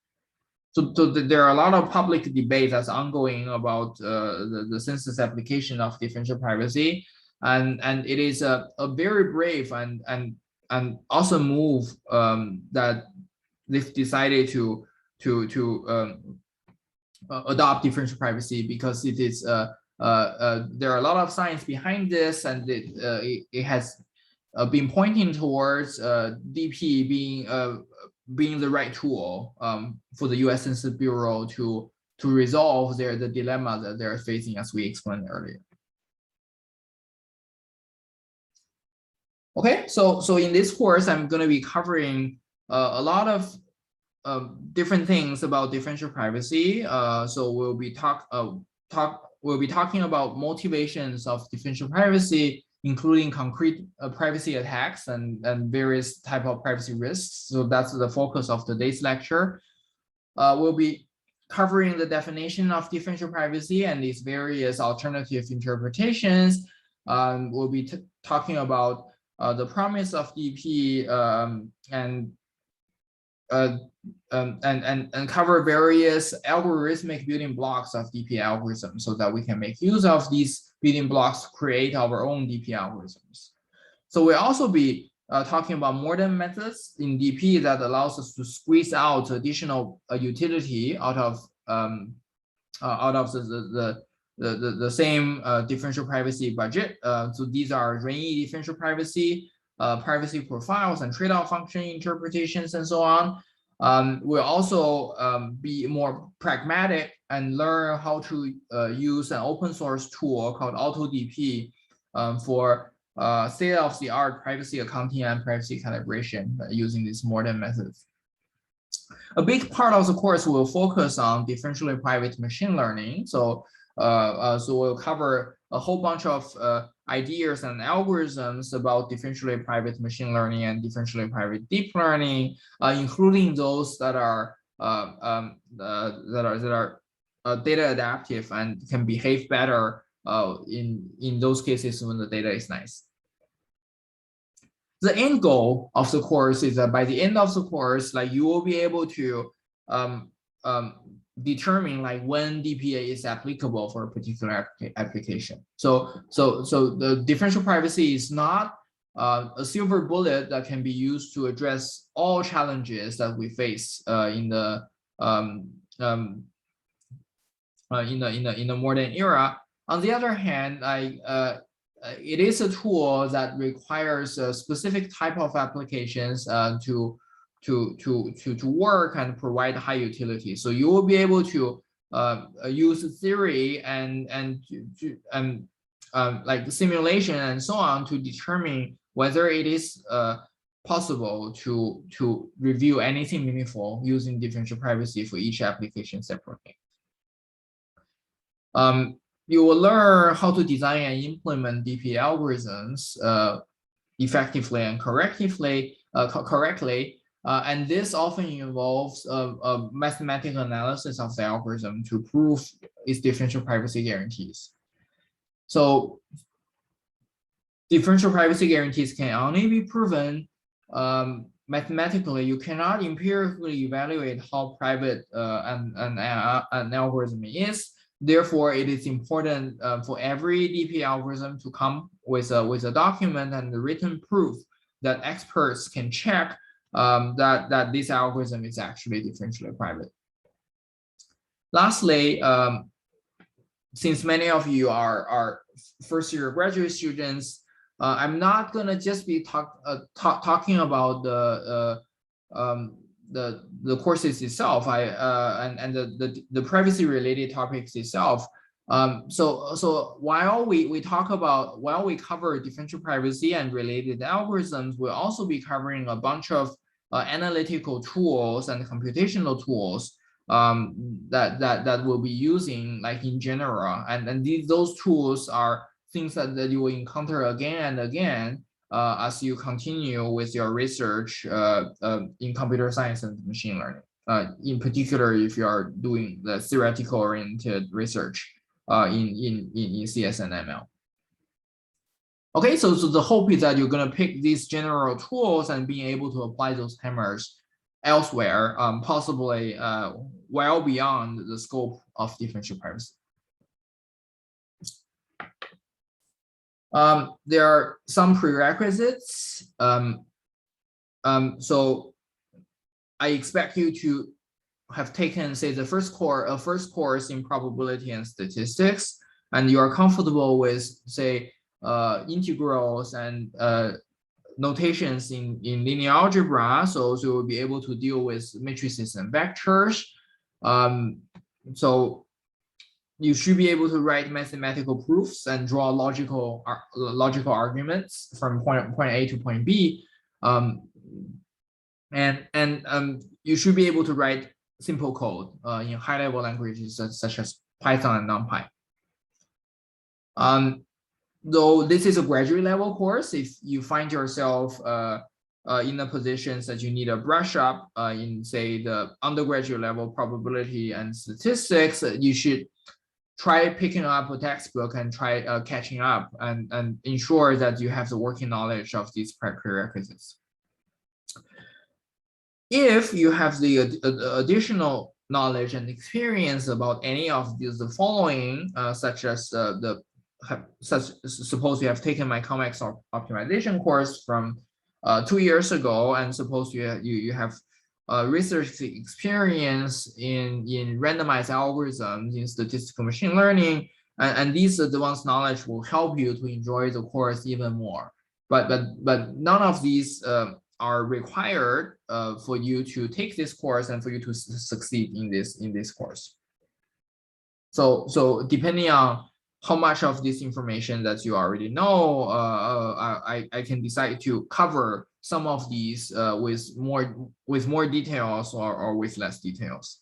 So there are a lot of public debate that's ongoing about the census application of differential privacy, and it is a very brave and awesome move that they've decided to adopt differential privacy, because it is there are a lot of science behind this, and it has been pointing towards DP being the right tool for the U.S. Census Bureau to resolve the dilemma that they're facing, as we explained earlier. Okay, so in this course, I'm going to be covering a lot of different things about differential privacy. So we'll be talking about motivations of differential privacy, including concrete privacy attacks and various type of privacy risks. So that's the focus of today's lecture. We'll be covering the definition of differential privacy and its various alternative interpretations. We'll be talking about the promise of DP and cover various algorithmic building blocks of DP algorithms, so that we can make use of these building blocks to create our own DP algorithms. So we'll also be talking about modern methods in DP that allows us to squeeze out additional utility out of the same differential privacy budget. So these are Renyi differential privacy, privacy profiles, and trade-off function interpretations, and so on. We'll also be more pragmatic and learn how to use an open source tool called AutoDP for state-of-the-art privacy accounting and privacy calibration using these modern methods. A big part of the course will focus on differentially private machine learning. So we'll cover a whole bunch of ideas and algorithms about differentially private machine learning and differentially private deep learning, including those that are data adaptive and can behave better in those cases when the data is nice. The end goal of the course is that by the end of the course, like, you will be able to determine like when DPA is applicable for a particular application. So the differential privacy is not a silver bullet that can be used to address all challenges that we face in the modern era. On the other hand, it is a tool that requires a specific type of applications to work and provide high utility. So you will be able to use theory and like simulation and so on to determine whether it is possible to review anything meaningful using differential privacy for each application separately. You will learn how to design and implement DP algorithms effectively and correctly. And this often involves a mathematical analysis of the algorithm to prove its differential privacy guarantees. So differential privacy guarantees can only be proven mathematically. You cannot empirically evaluate how private an algorithm is. Therefore, it is important for every DP algorithm to come with a document and a written proof that experts can check that this algorithm is actually differentially private. Lastly, since many of you are first-year graduate students, I'm not gonna just be talking about the courses itself, and the privacy related topics itself. So while we cover differential privacy and related algorithms, we'll also be covering a bunch of analytical tools and computational tools that we'll be using like in general, and those tools are things that you will encounter again and again as you continue with your research in computer science and machine learning. In particular, if you are doing the theoretical oriented research in CS and ML. Okay, so the hope is that you're going to pick these general tools and being able to apply those hammers elsewhere, possibly well beyond the scope of differential privacy. There are some prerequisites. So I expect you to have taken, say, the first course in probability and statistics, and you are comfortable with, say, integrals and notations in linear algebra, so you'll be able to deal with matrices and vectors. So you should be able to write mathematical proofs and draw logical arguments from point A to point B, and you should be able to write simple code in high-level languages such as Python and NumPy. Though this is a graduate level course, if you find yourself in a position that you need a brush up in, say, the undergraduate level probability and statistics, you should try picking up a textbook and try catching up and ensure that you have the working knowledge of these prerequisites. If you have the additional knowledge and experience about any of these, the following, such as suppose you have taken my COMEX optimization course from 2 years ago, and suppose you have research experience in randomized algorithms in statistical machine learning, and these advanced knowledge will help you to enjoy the course even more. But none of these are required for you to take this course and for you to succeed in this course. So depending on how much of this information that you already know, I can decide to cover some of these with more details or with less details.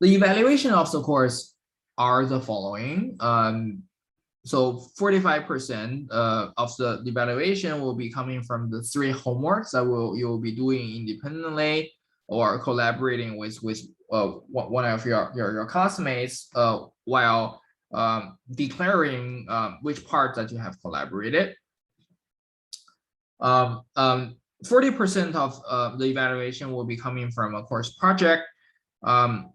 The evaluation of the course are the following. So 45% of the evaluation will be coming from the 3 homeworks that you will be doing independently or collaborating with one of your classmates while declaring which part that you have collaborated. 40% of the evaluation will be coming from a course project, and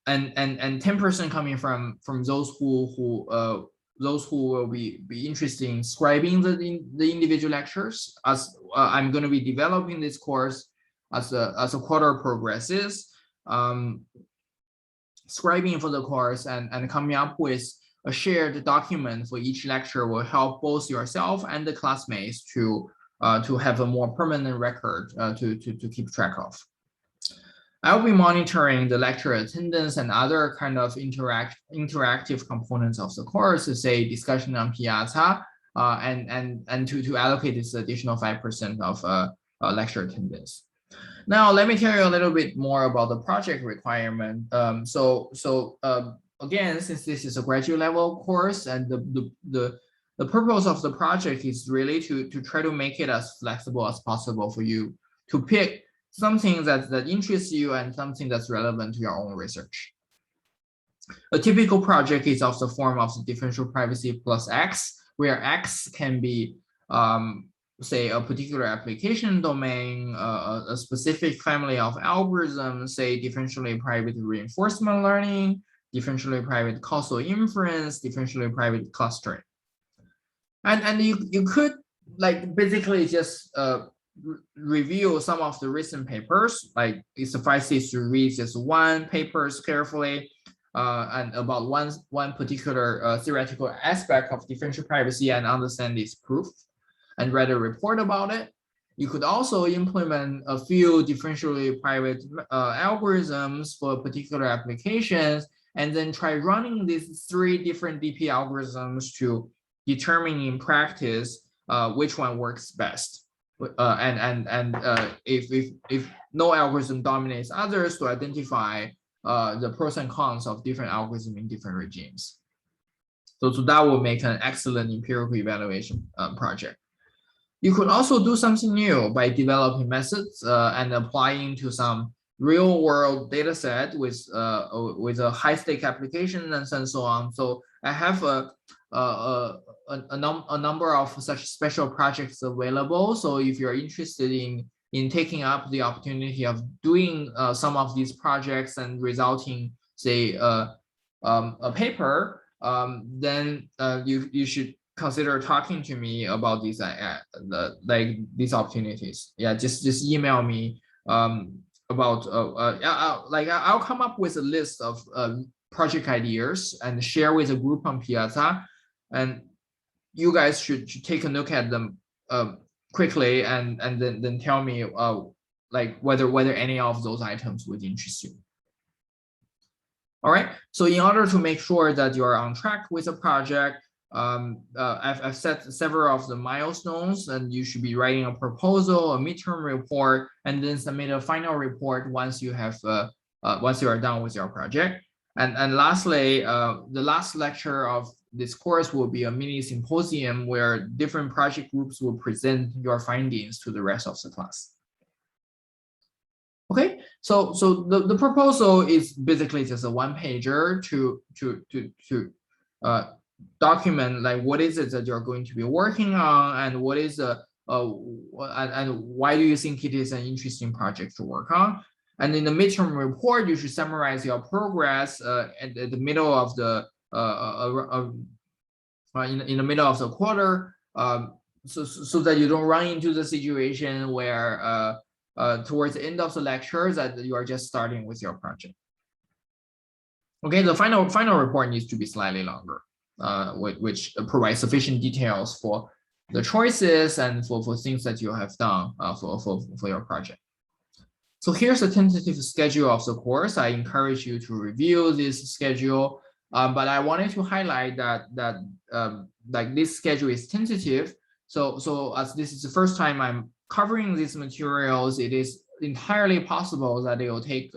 10% coming from those who will be interested in scribing the individual lectures. As I'm going to be developing this course as the quarter progresses, scribing for the course and coming up with a shared document for each lecture will help both yourself and the classmates to have a more permanent record to keep track of. I'll be monitoring the lecture attendance and other kind of interactive components of the course, say discussion on Piazza, and to allocate this additional 5% of lecture attendance. Now, let me tell you a little bit more about the project requirement. Again, since this is a graduate level course, and the purpose of the project is really to try to make it as flexible as possible for you to pick something that interests you and something that's relevant to your own research. A typical project is of the form of the differential privacy plus X, where X can be, say, a particular application domain, a specific family of algorithms, say differentially private reinforcement learning, differentially private causal inference, differentially private clustering. And you could like basically just review some of the recent papers, like it suffices to read just one papers carefully and about one particular theoretical aspect of differential privacy and understand its proof. and write a report about it. You could also implement a few differentially private algorithms for particular applications, and then try running these 3 different DP algorithms to determine in practice which one works best. If no algorithm dominates others, to identify the pros and cons of different algorithms in different regimes. So that will make an excellent empirical evaluation project. You could also do something new by developing methods and applying to some real-world data set with a high-stake application and so on. So I have a number of such special projects available. So if you're interested in taking up the opportunity of doing some of these projects and resulting, say, a paper, then you should consider talking to me about these these opportunities. Yeah, just email me about I'll come up with a list of project ideas and share with a group on Piazza, and you guys should take a look at them quickly and then tell me like whether any of those items would interest you. All right, so in order to make sure that you are on track with a project, I've set several of the milestones, and you should be writing a proposal, a midterm report, and then submit a final report once you have once you are done with your project. And lastly, the last lecture of this course will be a mini symposium where different project groups will present your findings to the rest of the class. Okay, so the proposal is basically just a one-pager to document like what is it that you're going to be working on, and what is and why do you think it is an interesting project to work on. And in the midterm report, you should summarize your progress at the middle of the in the middle of the quarter, so that you don't run into the situation where towards the end of the lecture that you are just starting with your project. Okay, the final report needs to be slightly longer, which provides sufficient details for the choices and for things that you have done for your project. So here's a tentative schedule of the course. I encourage you to review this schedule, but I wanted to highlight that like this schedule is tentative. So as this is the first time I'm covering these materials, it is entirely possible that it will take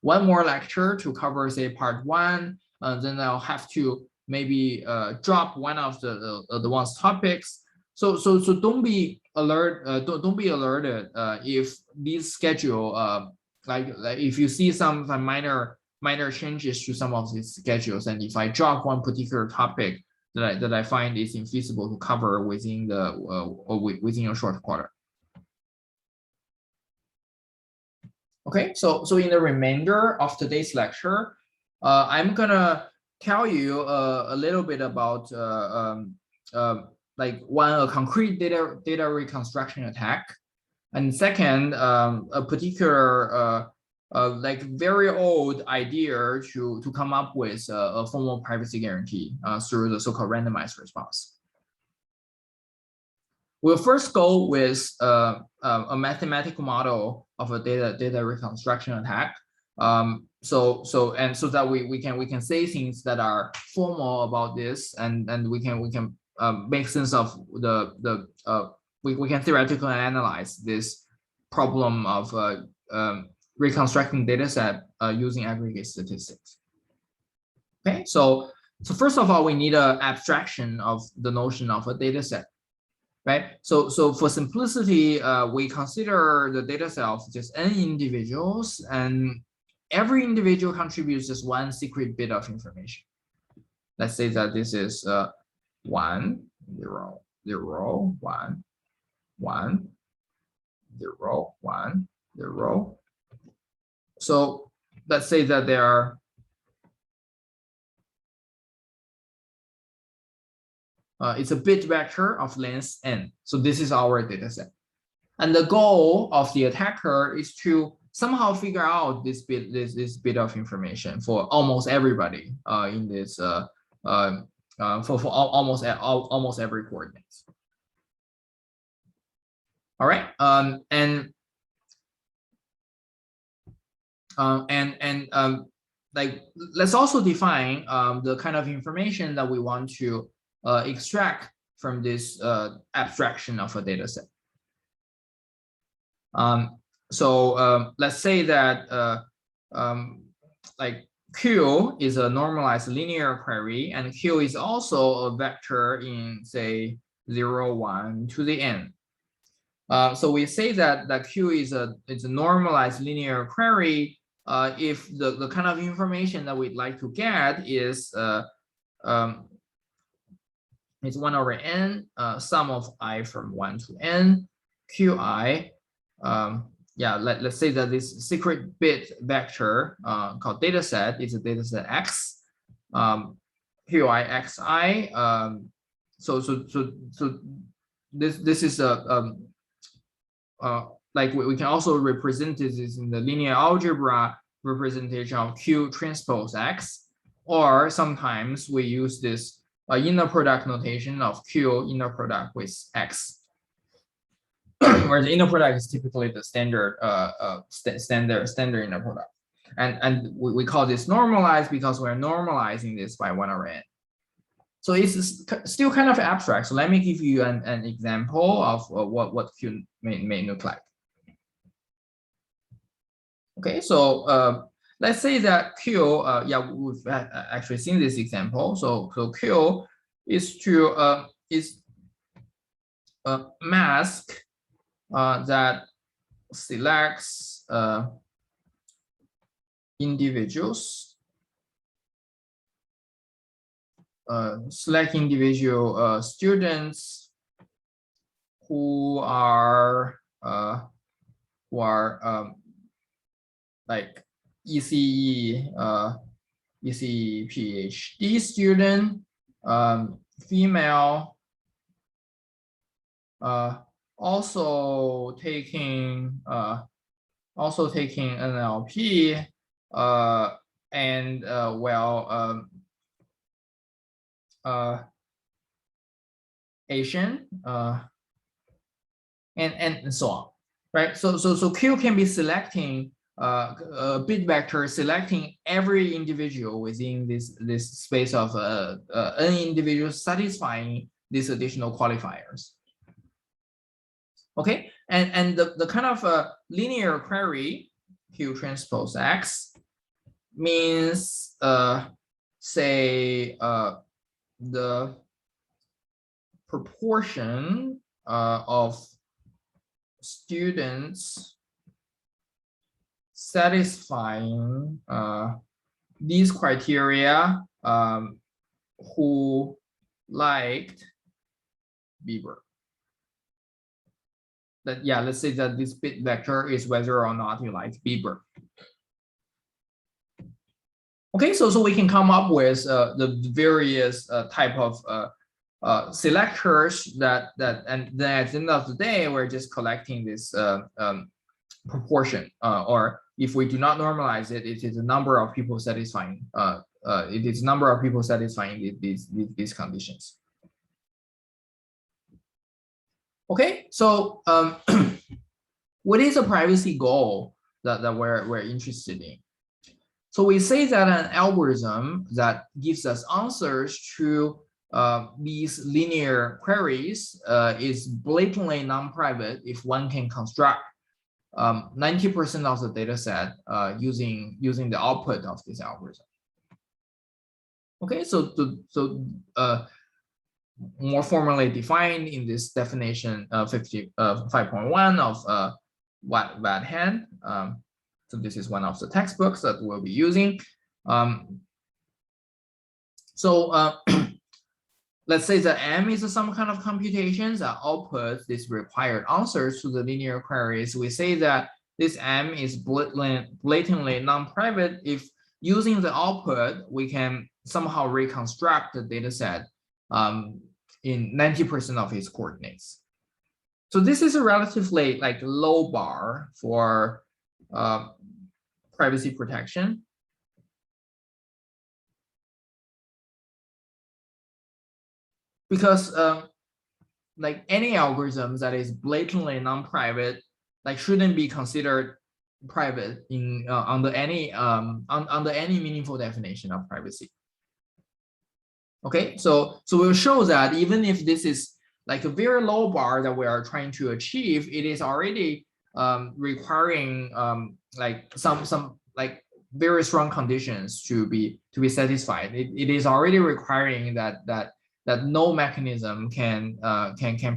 one more lecture to cover, say, part 1. Then I'll have to maybe drop one of the one's topics. So don't be don't be alerted if this schedule like if you see some minor changes to some of these schedules, and if I drop one particular topic that I find is infeasible to cover within the within a short quarter. Okay, so in the remainder of today's lecture, I'm gonna tell you a little bit about like a concrete data reconstruction attack, and second, a particular like very old idea to come up with a formal privacy guarantee through the so-called randomized response. We'll first go with a mathematical model of a data reconstruction attack. So that we can say things that are formal about this, and we can make sense of we can theoretically analyze this problem of reconstructing data set using aggregate statistics. Okay, so first of all, we need an abstraction of the notion of a data set. Right. So for simplicity, we consider the data set of just n individuals, and every individual contributes just one secret bit of information. Let's say that this is 1, 0, 0, 1, 1, 0, 1, 0. So let's say that there are it's a bit vector of length n. So this is our data set. And the goal of the attacker is to somehow figure out this bit of information for almost everybody in this for almost every coordinates. All right. Like let's also define the kind of information that we want to extract from this abstraction of a data set. Let's say that like Q is a normalized linear query, and Q is also a vector in, say, 0, 1 to the n. So we say that Q is a normalized linear query if the kind of information that we'd like to get is it's 1 over n, sum of I from 1 to n, Qi. Yeah, let's say that this secret bit vector called dataset is a dataset X, Qi Xi. So this is a like we can also represent this in the linear algebra representation of Q transpose X, or sometimes we use this inner product notation of Q inner product with X, where the inner product is typically the standard standard inner product, and we call this normalized because we're normalizing this by 1 over n. So it's still kind of abstract. So let me give you an example of what Q may look like. Okay, so let's say that Q, yeah, we've actually seen this example. So Q is to mask that selects individuals. Select individual students who are like ECE PhD student, female, also taking NLP, and Asian, and so on, right? So Q can be selecting a bit vector, selecting every individual within this space of n individuals satisfying these additional qualifiers. Okay, and the kind of linear query Q transpose X means say the proportion of students satisfying these criteria who liked Bieber. Yeah, let's say that this bit vector is whether or not you like Bieber. Okay, so we can come up with the various type of selectors and then at the end of the day, we're just collecting this proportion, or if we do not normalize it, it is a number of people satisfying. It is number of people satisfying these conditions. Okay, so what is a privacy goal that we're interested in? So we say that an algorithm that gives us answers to these linear queries is blatantly non-private if one can construct 90% of the data set using the output of this algorithm. Okay, so more formally defined in this definition 5.1 of Wadhan. So this is one of the textbooks that we'll be using. Let's say that M is some kind of computations that outputs these required answers to the linear queries. We say that this M is blatantly non-private if using the output, we can somehow reconstruct the data set in 90% of its coordinates. So this is a relatively like low bar for privacy protection. Because like any algorithm that is blatantly non-private, like shouldn't be considered private in under any meaningful definition of privacy. Okay, so we'll show that even if this is like a very low bar that we are trying to achieve, it is already requiring like some like very strong conditions to be satisfied. It is already requiring that no mechanism can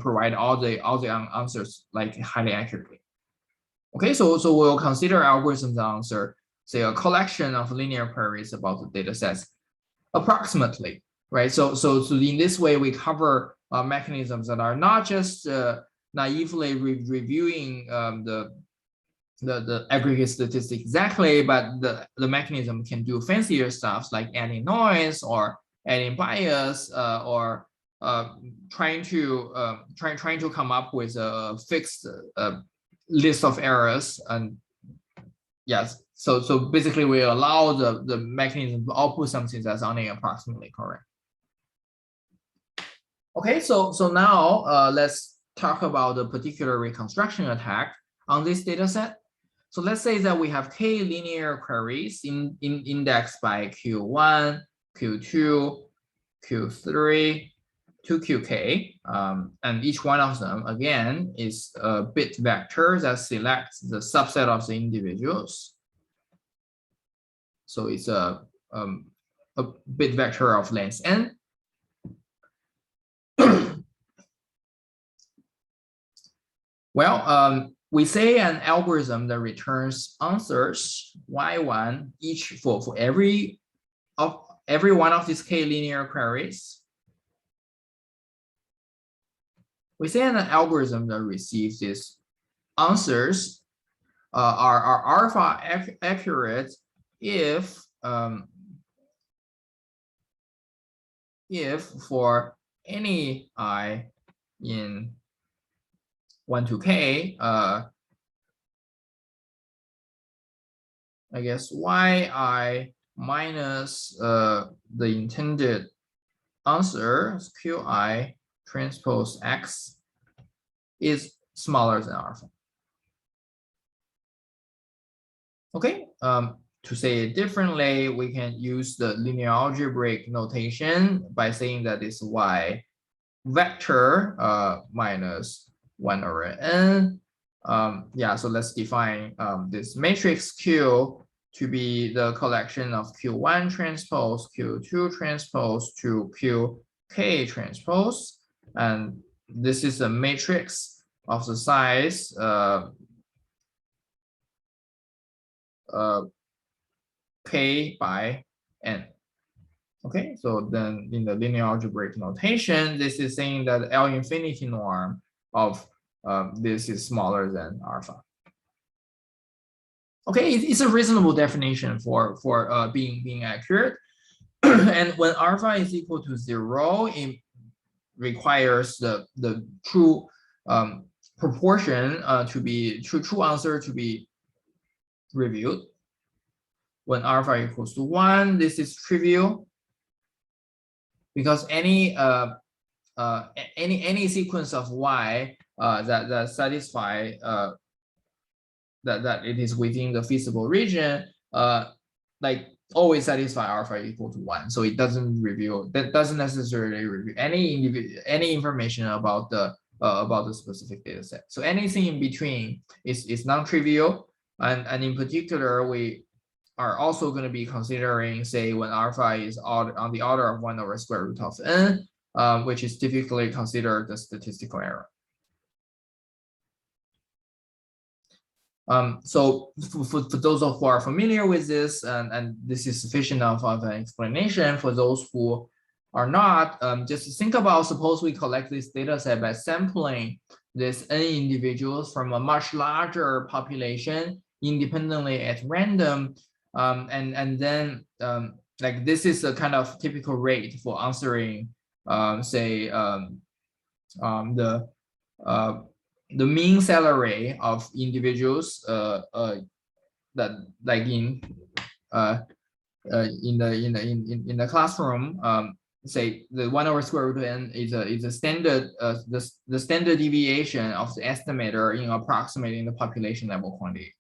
provide all the answers like highly accurately. Okay, so we'll consider algorithms that answer, say, a collection of linear queries about the data sets approximately, right? So in this way, we cover mechanisms that are not just naively reviewing the aggregate statistic exactly, but the mechanism can do fancier stuff like adding noise or adding bias or trying to come up with a fixed list of errors. And yes, so basically we allow the mechanism to output something that's only approximately correct. Okay, so now let's talk about the particular reconstruction attack on this data set. So let's say that we have k linear queries indexed by Q1, Q2, Q3 to Qk, and each one of them again is a bit vector that selects the subset of the individuals. So it's a bit vector of length n. Well, we say an algorithm that returns answers y1 each for every one of these k linear queries. We say an algorithm that receives these answers are alpha accurate if for any I in 1 to k, I guess yi minus the intended answer qi transpose x is smaller than alpha. Okay, to say it differently, we can use the linear algebraic notation by saying that it's y vector minus 1 over n. Yeah, so let's define this matrix Q to be the collection of Q1 transpose, Q2 transpose to Qk transpose. And this is a matrix of the size k by n. Okay, so then in the linear algebraic notation, this is saying that L infinity norm of this is smaller than alpha. Okay, it's a reasonable definition for being accurate. And when alpha is equal to 0, it requires the true proportion to be true answer to be reviewed. When alpha equals to 1, this is trivial because any sequence of y that satisfy that it is within the feasible region, like always satisfy alpha equal to 1. So it doesn't necessarily review any information about the specific data set. So anything in between is non-trivial, and in particular we are also going to be considering, say, when alpha is on the order of 1 over square root of n, which is typically considered the statistical error. So for those who are familiar with this, and this is sufficient of an explanation. For those who are not, just think about, suppose we collect this data set by sampling this n individuals from a much larger population independently at random, and then like this is a kind of typical rate for answering, say, the mean salary of individuals that like in the classroom, say the 1 over square root of n is a standard the standard deviation of the estimator in approximating the population level quantity.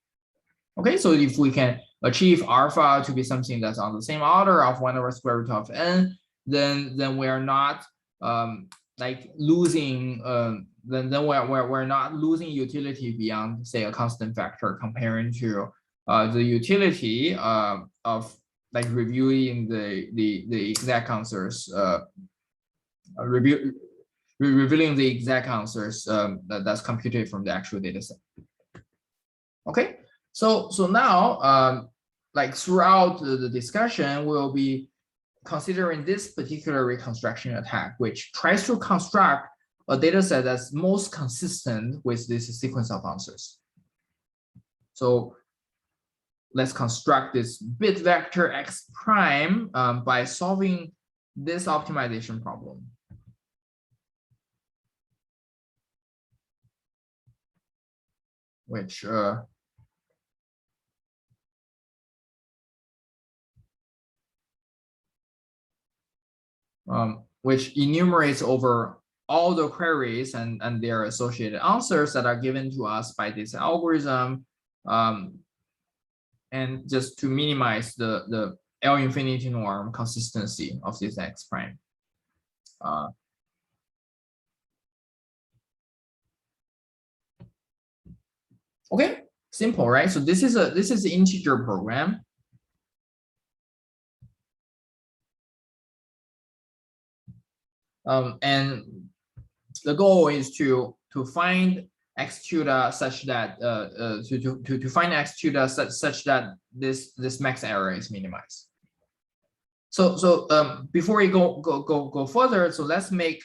Okay, so if we can achieve alpha to be something that's on the same order of 1 over square root of n, then we are not like losing then we're not losing utility beyond, say, a constant factor, comparing to the utility of like reviewing the exact answers, revealing the exact answers that's computed from the actual data set. Okay, so now like throughout the discussion, we'll be considering this particular reconstruction attack, which tries to construct a data set that's most consistent with this sequence of answers. So let's construct this bit vector x prime by solving this optimization problem. Which which enumerates over all the queries and their associated answers that are given to us by this algorithm, and just to minimize the L infinity norm consistency of this x prime. Okay, simple, right? So this is an integer program. And the goal is to find x tilde such that to find x tilde such that this max error is minimized. So before we go further, so let's make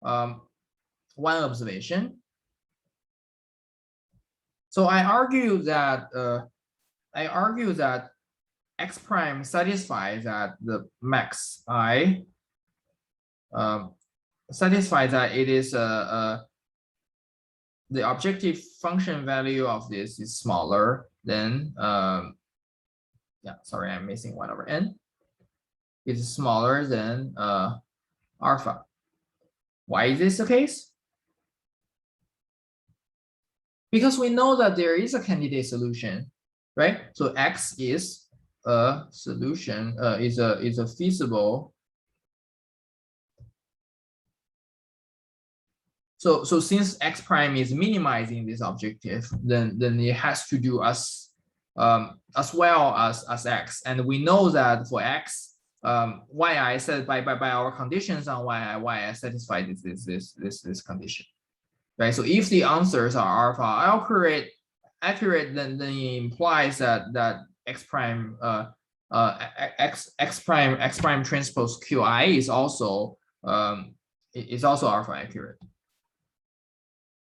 one observation. So I argue that x prime satisfies that the max I satisfies that it is the objective function value of this is smaller than yeah, sorry, I'm missing 1 over n. It is smaller than alpha. Why is this the case? Because we know that there is a candidate solution, right? So x is a solution, is a feasible. So since x prime is minimizing this objective, then it has to do as well as x, and we know that for x, yi said by our conditions on yi satisfy this condition, right? So if the answers are alpha accurate, then it implies that x prime x prime transpose qi is also alpha accurate.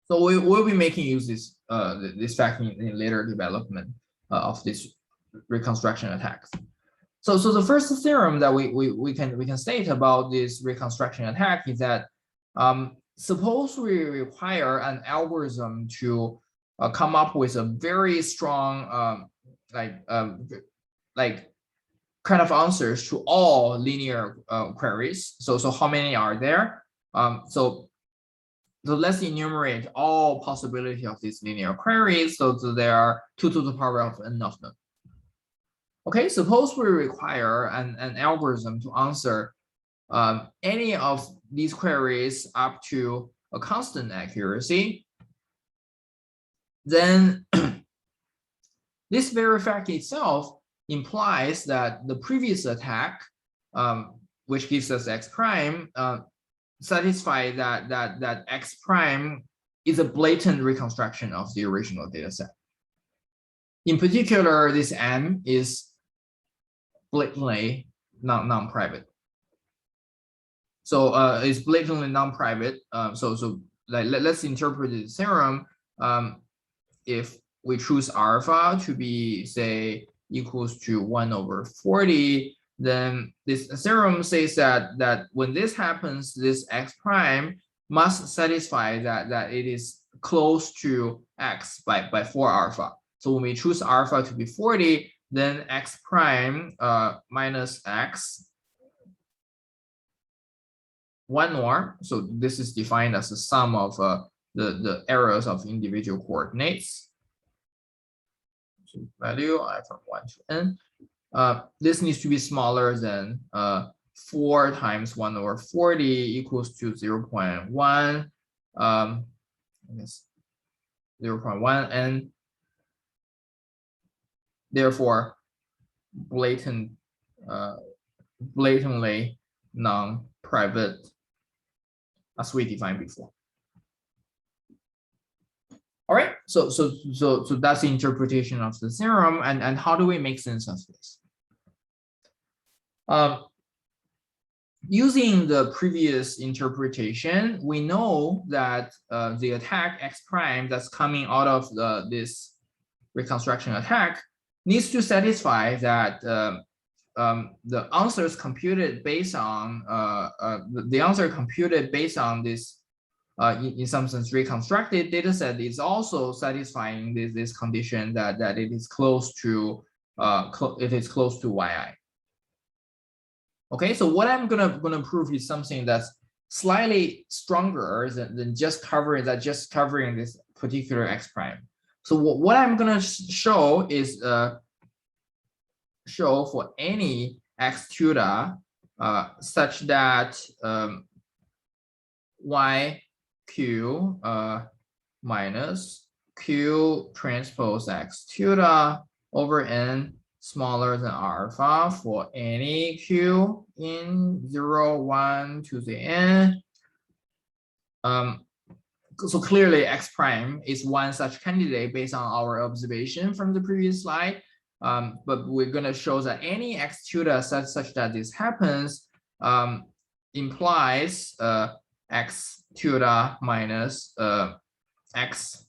So we will be making use this fact in later development of this reconstruction attacks. So the first theorem that we can state about this reconstruction attack is that suppose we require an algorithm to come up with a very strong like kind of answers to all linear queries. So how many are there? So let's enumerate all possibility of these linear queries. So there are 2 to the power of n of them. Okay, suppose we require an algorithm to answer any of these queries up to a constant accuracy. Then this very fact itself implies that the previous attack, which gives us x prime, satisfy that x prime is a blatant reconstruction of the original data set. In particular, this m is blatantly non-private. So it's blatantly non-private. So like let's interpret the theorem. If we choose alpha to be, say, equals to 1 over 40, then this theorem says that when this happens, this x prime must satisfy that it is close to x by 4 alpha. So when we choose alpha to be 40, then x prime minus x one norm. So this is defined as the sum of the errors of individual coordinates. So value I from 1 to n. This needs to be smaller than 4 times 1 over 40 equals to 0.1. I guess 0.1, and therefore blatantly non-private, as we defined before. All right, so that's the interpretation of the theorem, and how do we make sense of this? Using the previous interpretation, we know that the attack x prime that's coming out of this reconstruction attack needs to satisfy that the answers computed based on the answer computed based on this in some sense reconstructed data set is also satisfying this condition that it is close to yi. Okay, so what I'm gonna prove is something that's slightly stronger than just covering this particular x prime. So what I'm gonna show is show for any x tutor such that yq minus q transpose x tutor over n smaller than alpha for any q in 0, 1 to the n. So clearly x prime is one such candidate based on our observation from the previous slide. But we're going to show that any x tutor such that this happens implies x tutor minus x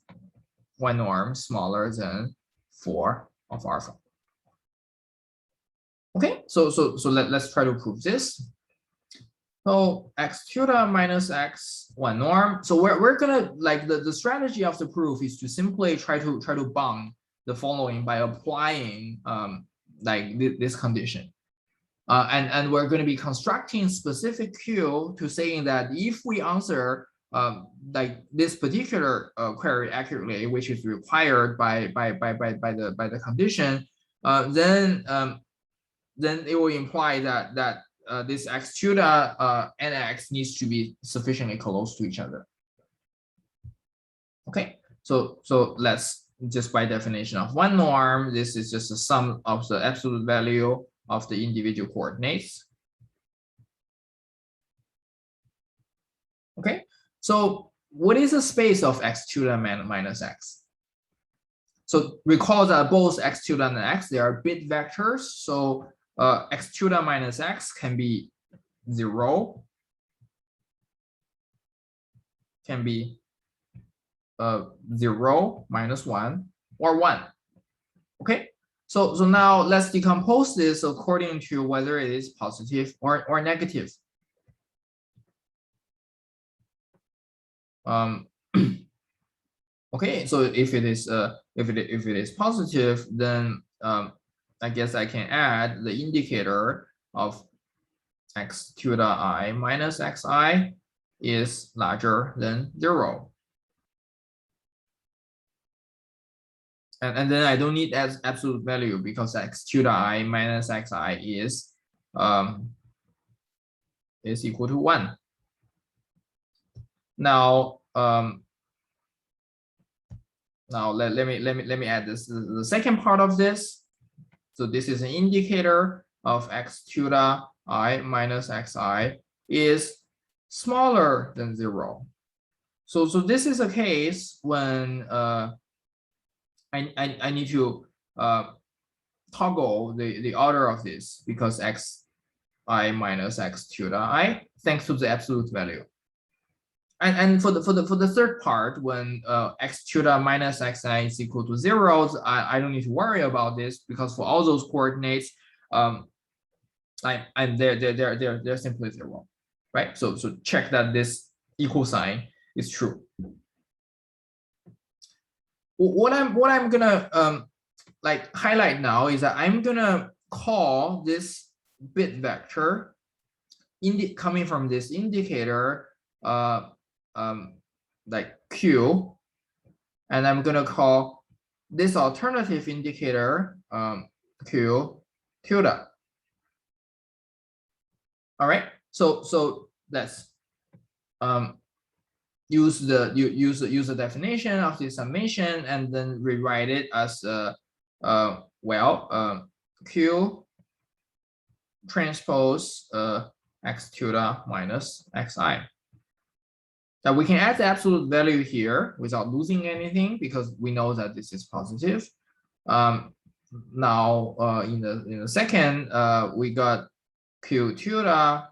one norm smaller than 4 of alpha. Okay, so let's try to prove this. So x tutor minus x one norm. So we're gonna like the strategy of the proof is to simply try to bound the following by applying like this condition. And we're going to be constructing specific Q to saying that if we answer like this particular query accurately, which is required by the condition, then it will imply that this x tutor and x needs to be sufficiently close to each other. Okay, so let's just by definition of one norm, this is just the sum of the absolute value of the individual coordinates. Okay, so what is the space of x tutor minus x? So recall that both x tutor and x, they are bit vectors. So x tutor minus x can be 0, can be 0, -1, or 1. Okay, so now let's decompose this according to whether it is positive or negative. Okay, so if it is positive, then I guess I can add the indicator of x tutor I minus xi is larger than 0. And then I don't need as absolute value because x tutor I minus xi is equal to 1. Now now let me add this the second part of this. So this is an indicator of x tutor I minus xi is smaller than 0. So this is a case when I need to toggle the order of this because xi minus x tutor I thanks to the absolute value. And for the third part, when x tutor minus xi is equal to 0, I don't need to worry about this because for all those coordinates, they're simply 0, right? So check that this equal sign is true. What I'm gonna like highlight now is that I'm gonna call this bit vector coming from this indicator, like Q, and I'm gonna call this alternative indicator Q tilde. All right, so let's use the definition of the summation and then rewrite it as Q transpose x tilde minus xi. Now we can add the absolute value here without losing anything because we know that this is positive. Now in the second, we got Q tilde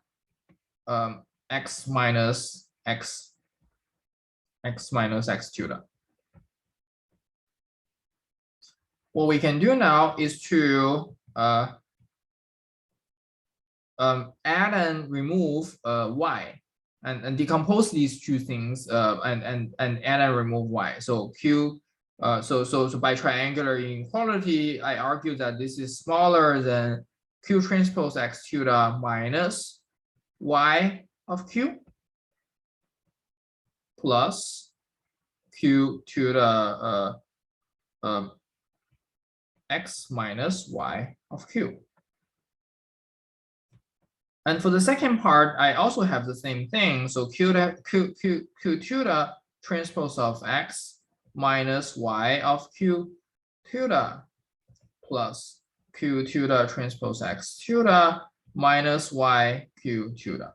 x minus x minus x tilde. What we can do now is to add and remove y, and decompose these two things and add and remove y. So Q, so by triangular inequality, I argue that this is smaller than Q transpose x tilde minus y of Q plus Q tilde x minus y of Q. And for the second part, I also have the same thing. So Q tilde transpose of x minus y of Q tilde plus Q tilde transpose x tilde minus y Q tilde.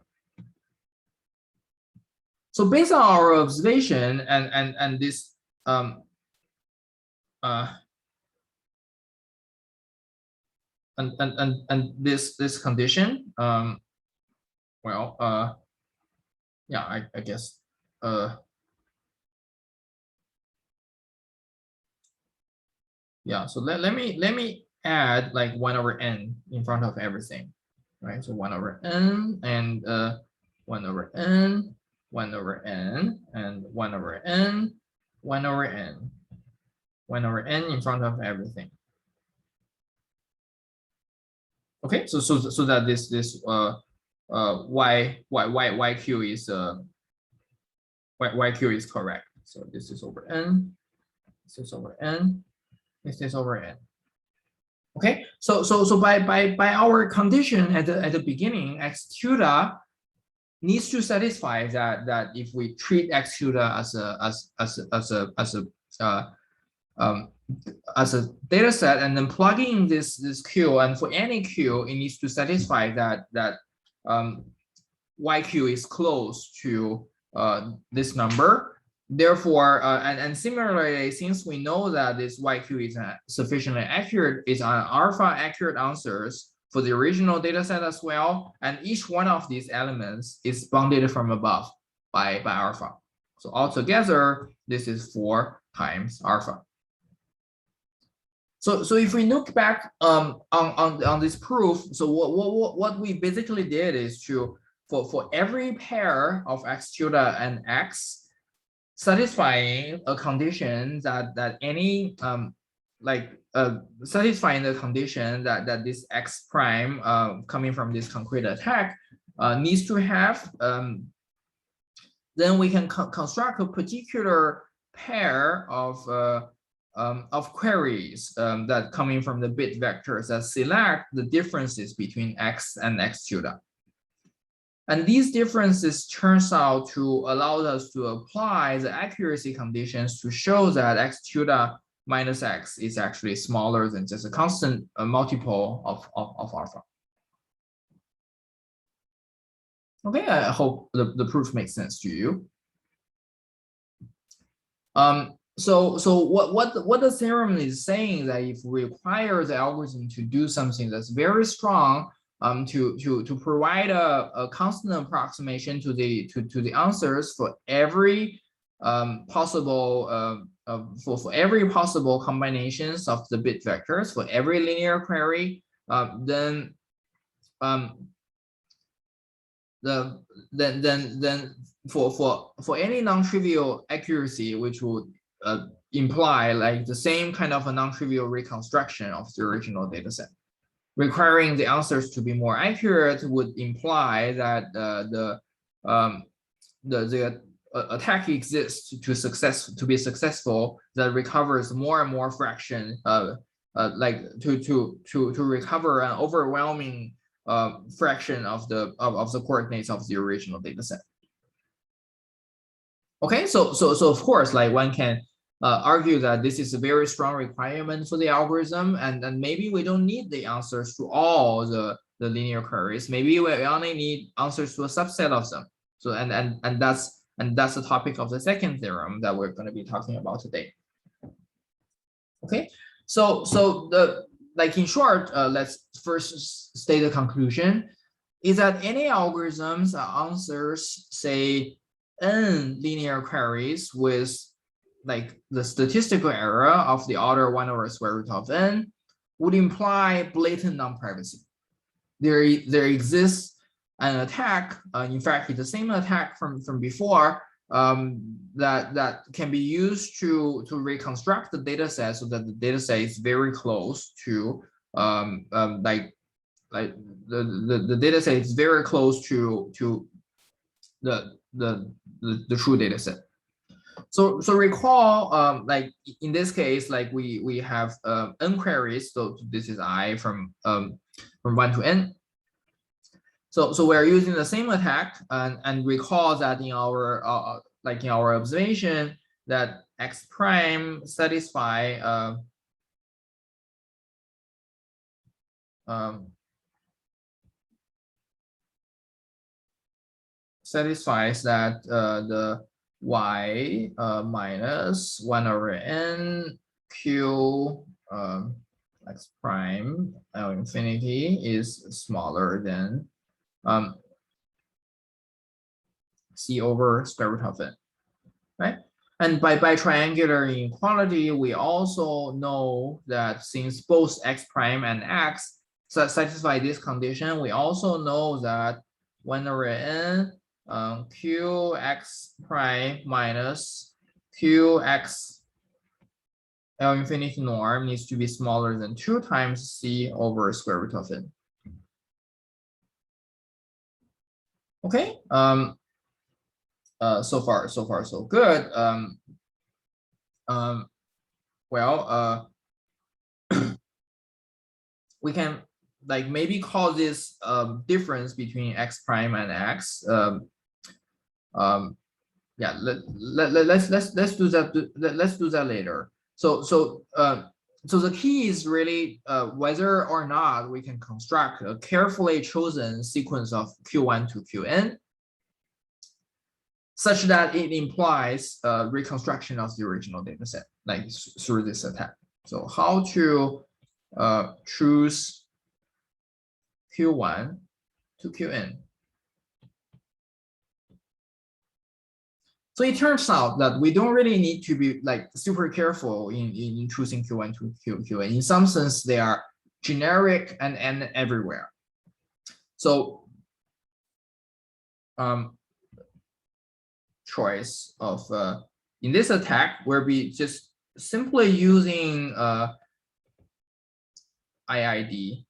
So based on our observation and this and this condition, yeah, I guess yeah, so let me add like 1 over n in front of everything, right? So 1 over n and 1 over n, 1 over n, and 1 over n, 1 over n, 1 over n in front of everything. Okay, so that this yq is yq is correct. So this is over n, this is over n, this is over n. Okay, so by our condition at the beginning, x tilde needs to satisfy that if we treat x tilde as a data set and then plug in this q, and for any q, it needs to satisfy that yq is close to this number. Therefore, and similarly, since we know that this yq is sufficiently accurate, is an alpha accurate answers for the original data set as well, and each one of these elements is bounded from above by alpha. So altogether, this is 4 times alpha. So if we look back on this proof, so what we basically did is to for every pair of x tilde and x satisfying a condition that any satisfying the condition that this x prime coming from this concrete attack needs to have, then we can construct a particular pair of queries that coming from the bit vectors that select the differences between x and x tilde. And these differences turns out to allow us to apply the accuracy conditions to show that x tilde minus x is actually smaller than just a constant multiple of alpha. Okay, I hope the proof makes sense to you. So what the theorem is saying that if we require the algorithm to do something that's very strong, to provide a constant approximation to the answers for every possible for every possible combinations of the bit vectors for every linear query, then for any non-trivial accuracy, which would imply like the same kind of a non-trivial reconstruction of the original data set. requiring the answers to be more accurate would imply that the attack exists to be successful that recovers more and more fraction like to recover an overwhelming fraction of the coordinates of the original data set. Okay, so of course, like one can argue that this is a very strong requirement for the algorithm, and maybe we don't need the answers to all the linear queries. Maybe we only need answers to a subset of them. So and that's the topic of the second theorem that we're going to be talking about today. Okay, so the in short, let's first state the conclusion is that any algorithms answers say n linear queries with like the statistical error of the order 1 over square root of n would imply blatant non-privacy. There exists an attack, in fact, it's the same attack from before, that can be used to reconstruct the data set so that the data set is very close to like the data set is very close to the true data set. So recall, like in this case, like we have n queries. So this is I from 1 to n. So we're using the same attack, and recall that in our like in our observation that x prime satisfies that the y minus 1 over n q x prime L infinity is smaller than c over square root of n, right? And by triangular inequality, we also know that since both x prime and x satisfy this condition, we also know that 1 over n qx prime minus qx L infinity norm needs to be smaller than 2 times c over square root of n. Okay, so far so good. Well, we can like maybe call this difference between x prime and x. Yeah, let's do that. Let's do that later. So the key is really whether or not we can construct a carefully chosen sequence of Q1 to Qn such that it implies reconstruction of the original data set, like through this attack. So how to choose Q1 to Qn. So it turns out that we don't really need to be like super careful in choosing Q1 to Qn. In some sense, they are generic and everywhere. So choice of in this attack, we'll be just simply using IID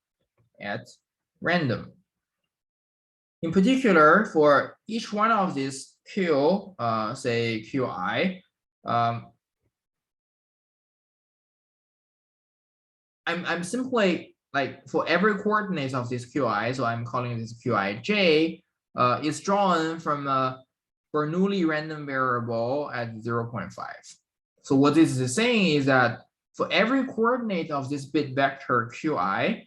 at random. In particular, for each one of these Q, say Qi, I'm simply like for every coordinate of this Qi, so I'm calling this Qij, is drawn from a Bernoulli random variable at 0.5. So what this is saying is that for every coordinate of this bit vector Qi,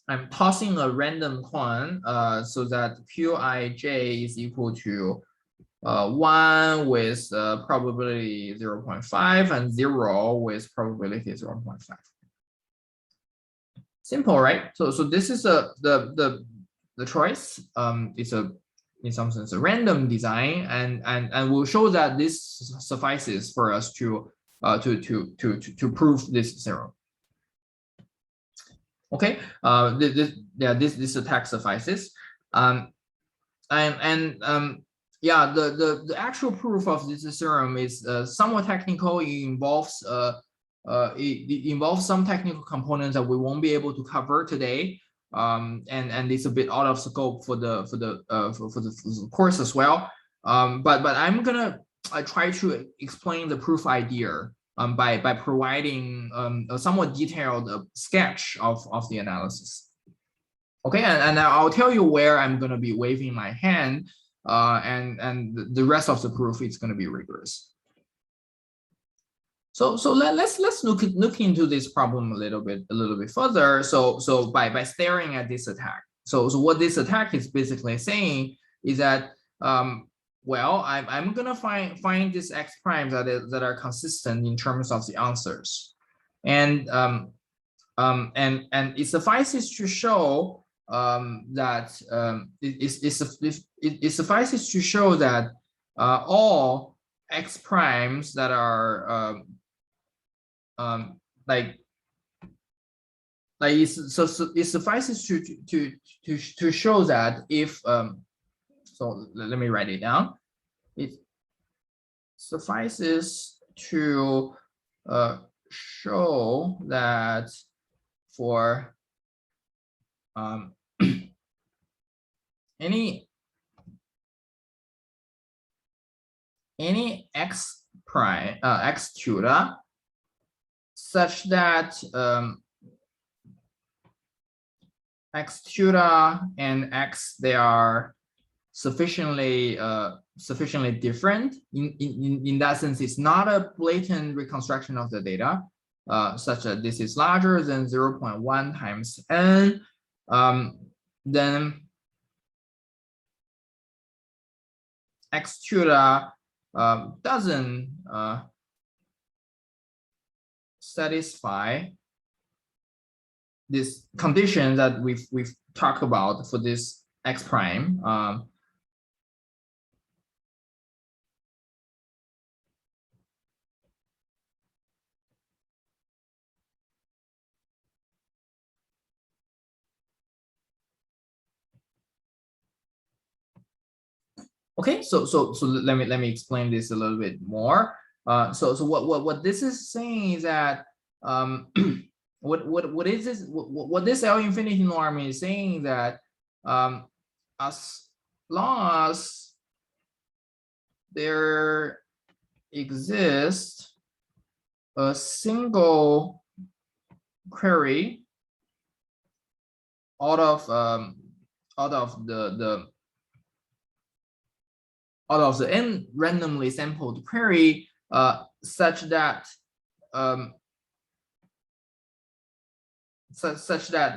I'm tossing a random coin so that Qij is equal to 1 with probability 0.5 and 0 with probability 0.5. Simple, right? So this is the choice. It's in some sense a random design, and we'll show that this suffices for us to prove this theorem. Okay, this attack suffices, yeah, the actual proof of this theorem is somewhat technical. It involves it involves some technical components that we won't be able to cover today, and it's a bit out of scope for the course as well. But I'm gonna try to explain the proof idea by providing a somewhat detailed sketch of the analysis. Okay, and I'll tell you where I'm going to be waving my hand, and the rest of the proof is going to be rigorous. So let's look into this problem a little bit further. So by staring at this attack. So what this attack is basically saying is that well, I'm gonna find these x primes that are consistent in terms of the answers, and it suffices to show that it suffices to show that all x primes that are it suffices to show that if so let me write it down. It suffices to show that for any x prime x tutor such that x tutor and x, they are sufficiently different in that sense. It's not a blatant reconstruction of the data, such that this is larger than 0.1 times n, then x tutor doesn't satisfy this condition that we've talked about for this x prime. Okay, so let me explain this a little bit more. So what this is saying is that what is this? What this L infinity norm is saying that as long as there exists a single query out of the n randomly sampled query, such that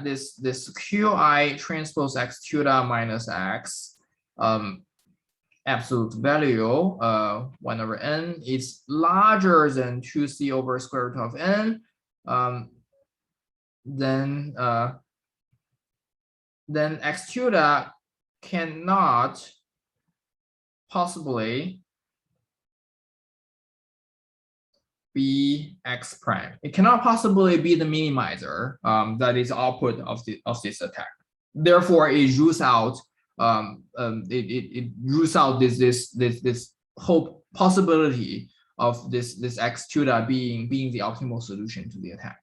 this qi transpose x tutor minus x absolute value 1 over n is larger than 2c over square root of n, then x tutor cannot possibly be x prime. It cannot possibly be the minimizer that is output of this attack. Therefore, it rules out it rules out this whole possibility of this x tutor being the optimal solution to the attack.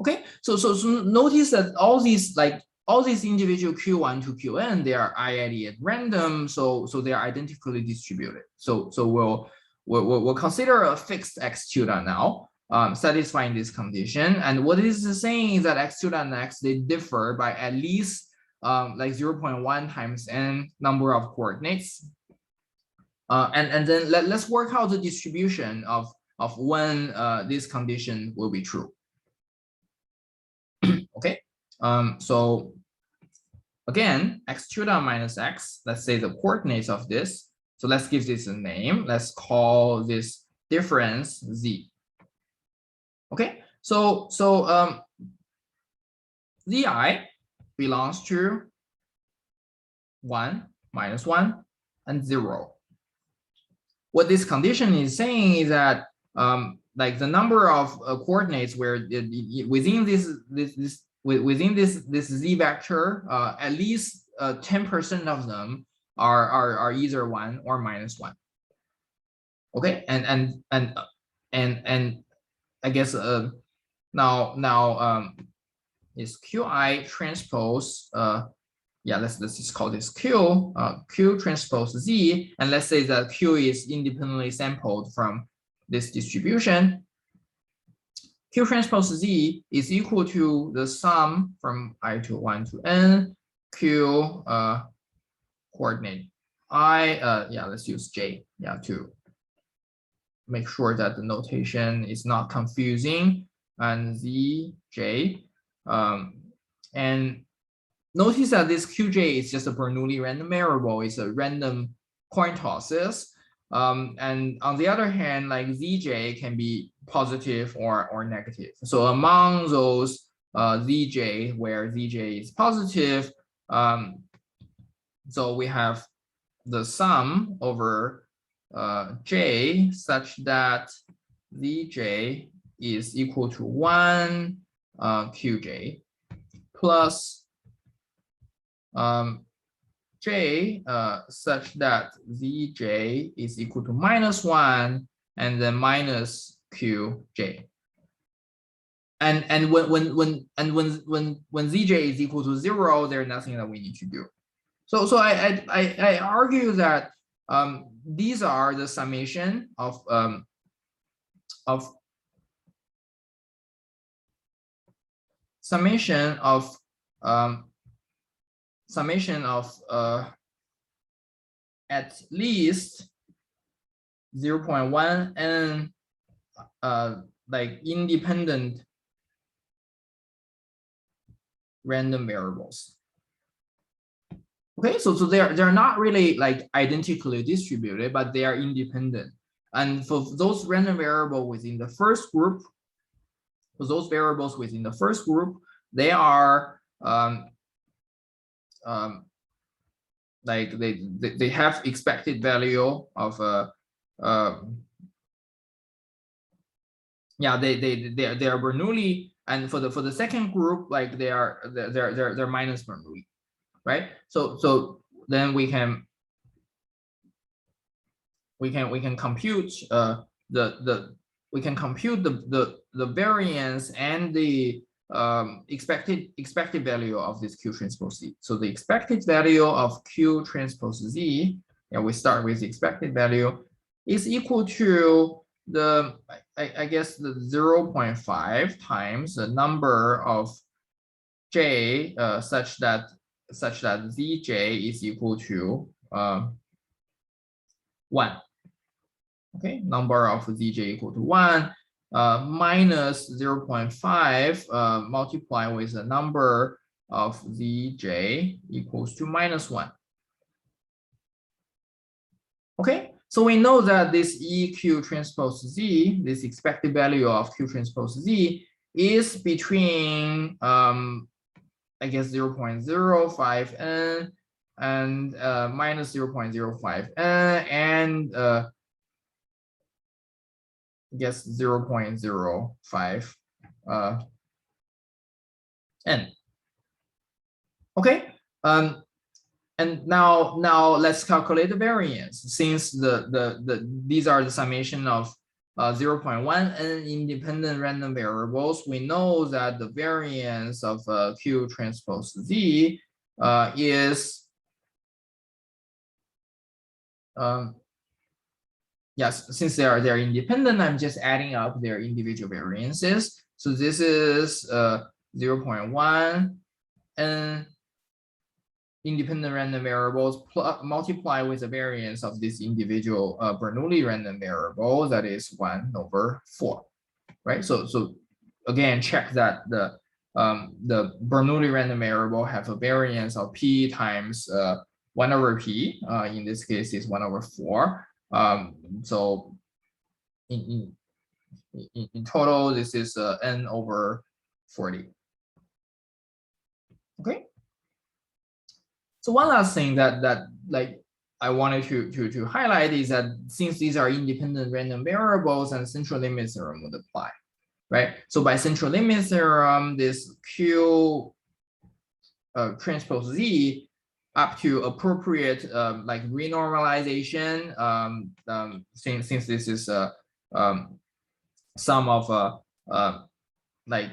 Okay, so notice that all these individual Q1 to Qn, they are IID at random, so they are identically distributed. So we'll consider a fixed x tutor now, satisfying this condition. And what it is saying is that x tutor and x, they differ by at least like 0.1 times n number of coordinates. And then let's work out the distribution of when this condition will be true. Okay, so again, x tutor minus x, let's say the coordinates of this. So let's give this a name. Let's call this difference z. Okay, so zi belongs to 1, minus 1, and 0. What this condition is saying is that like the number of coordinates where within this z vector, at least 10% of them are either 1 or minus 1. Okay, and and I guess now is Qi transpose yeah, let's just call this Q Q transpose Z, and let's say that Q is independently sampled from this distribution. Q transpose Z is equal to the sum from I to 1 to n Q coordinate I yeah, let's use J, yeah, to make sure that the notation is not confusing, and ZJ and notice that this QJ is just a Bernoulli random variable. It's a random coin tosses. And on the other hand, like ZJ can be positive or negative. So among those ZJ, where ZJ is positive, so we have the sum over J such that ZJ is equal to 1 QJ plus J such that ZJ is equal to -1 and then minus QJ. And when ZJ is equal to 0, there's nothing that we need to do. So I argue that these are the summation of at least 0.1 and like independent random variables. Okay, so they're not really like identically distributed, but they are independent. And for those random variable within the first group, for those variables within the first group, they are like they have expected value of yeah, they are Bernoulli, and for the second group, like they're minus Bernoulli, right? So then we can compute the variance and the expected value of this Q transpose Z. So the expected value of Q transpose Z, and we start with the expected value, is equal to the I guess the 0.5 times the number of J such that ZJ is equal to 1. Okay, number of ZJ equal to 1 minus 0.5 multiply with the number of ZJ equals to -1. Okay, so we know that this EQ transpose Z, this expected value of Q transpose Z, is between I guess 0.05 n and minus 0.05 n and I guess 0.05 n. Okay, and now let's calculate the variance. Since these are the summation of 0.1 n independent random variables, we know that the variance of Q transpose Z is yes, since they're independent, I'm just adding up their individual variances. So this is 0.1 n independent random variables multiply with the variance of this individual Bernoulli random variable, that is 1/4, right? So again, check that the Bernoulli random variable have a variance of p times 1/p. In this case, is 1/4. So in total, this is n/40. Okay. So one last thing that like I wanted to highlight is that since these are independent random variables, and central limit theorem would apply, right? So by central limit theorem, this Q transpose Z up to appropriate like renormalization, since this is sum of like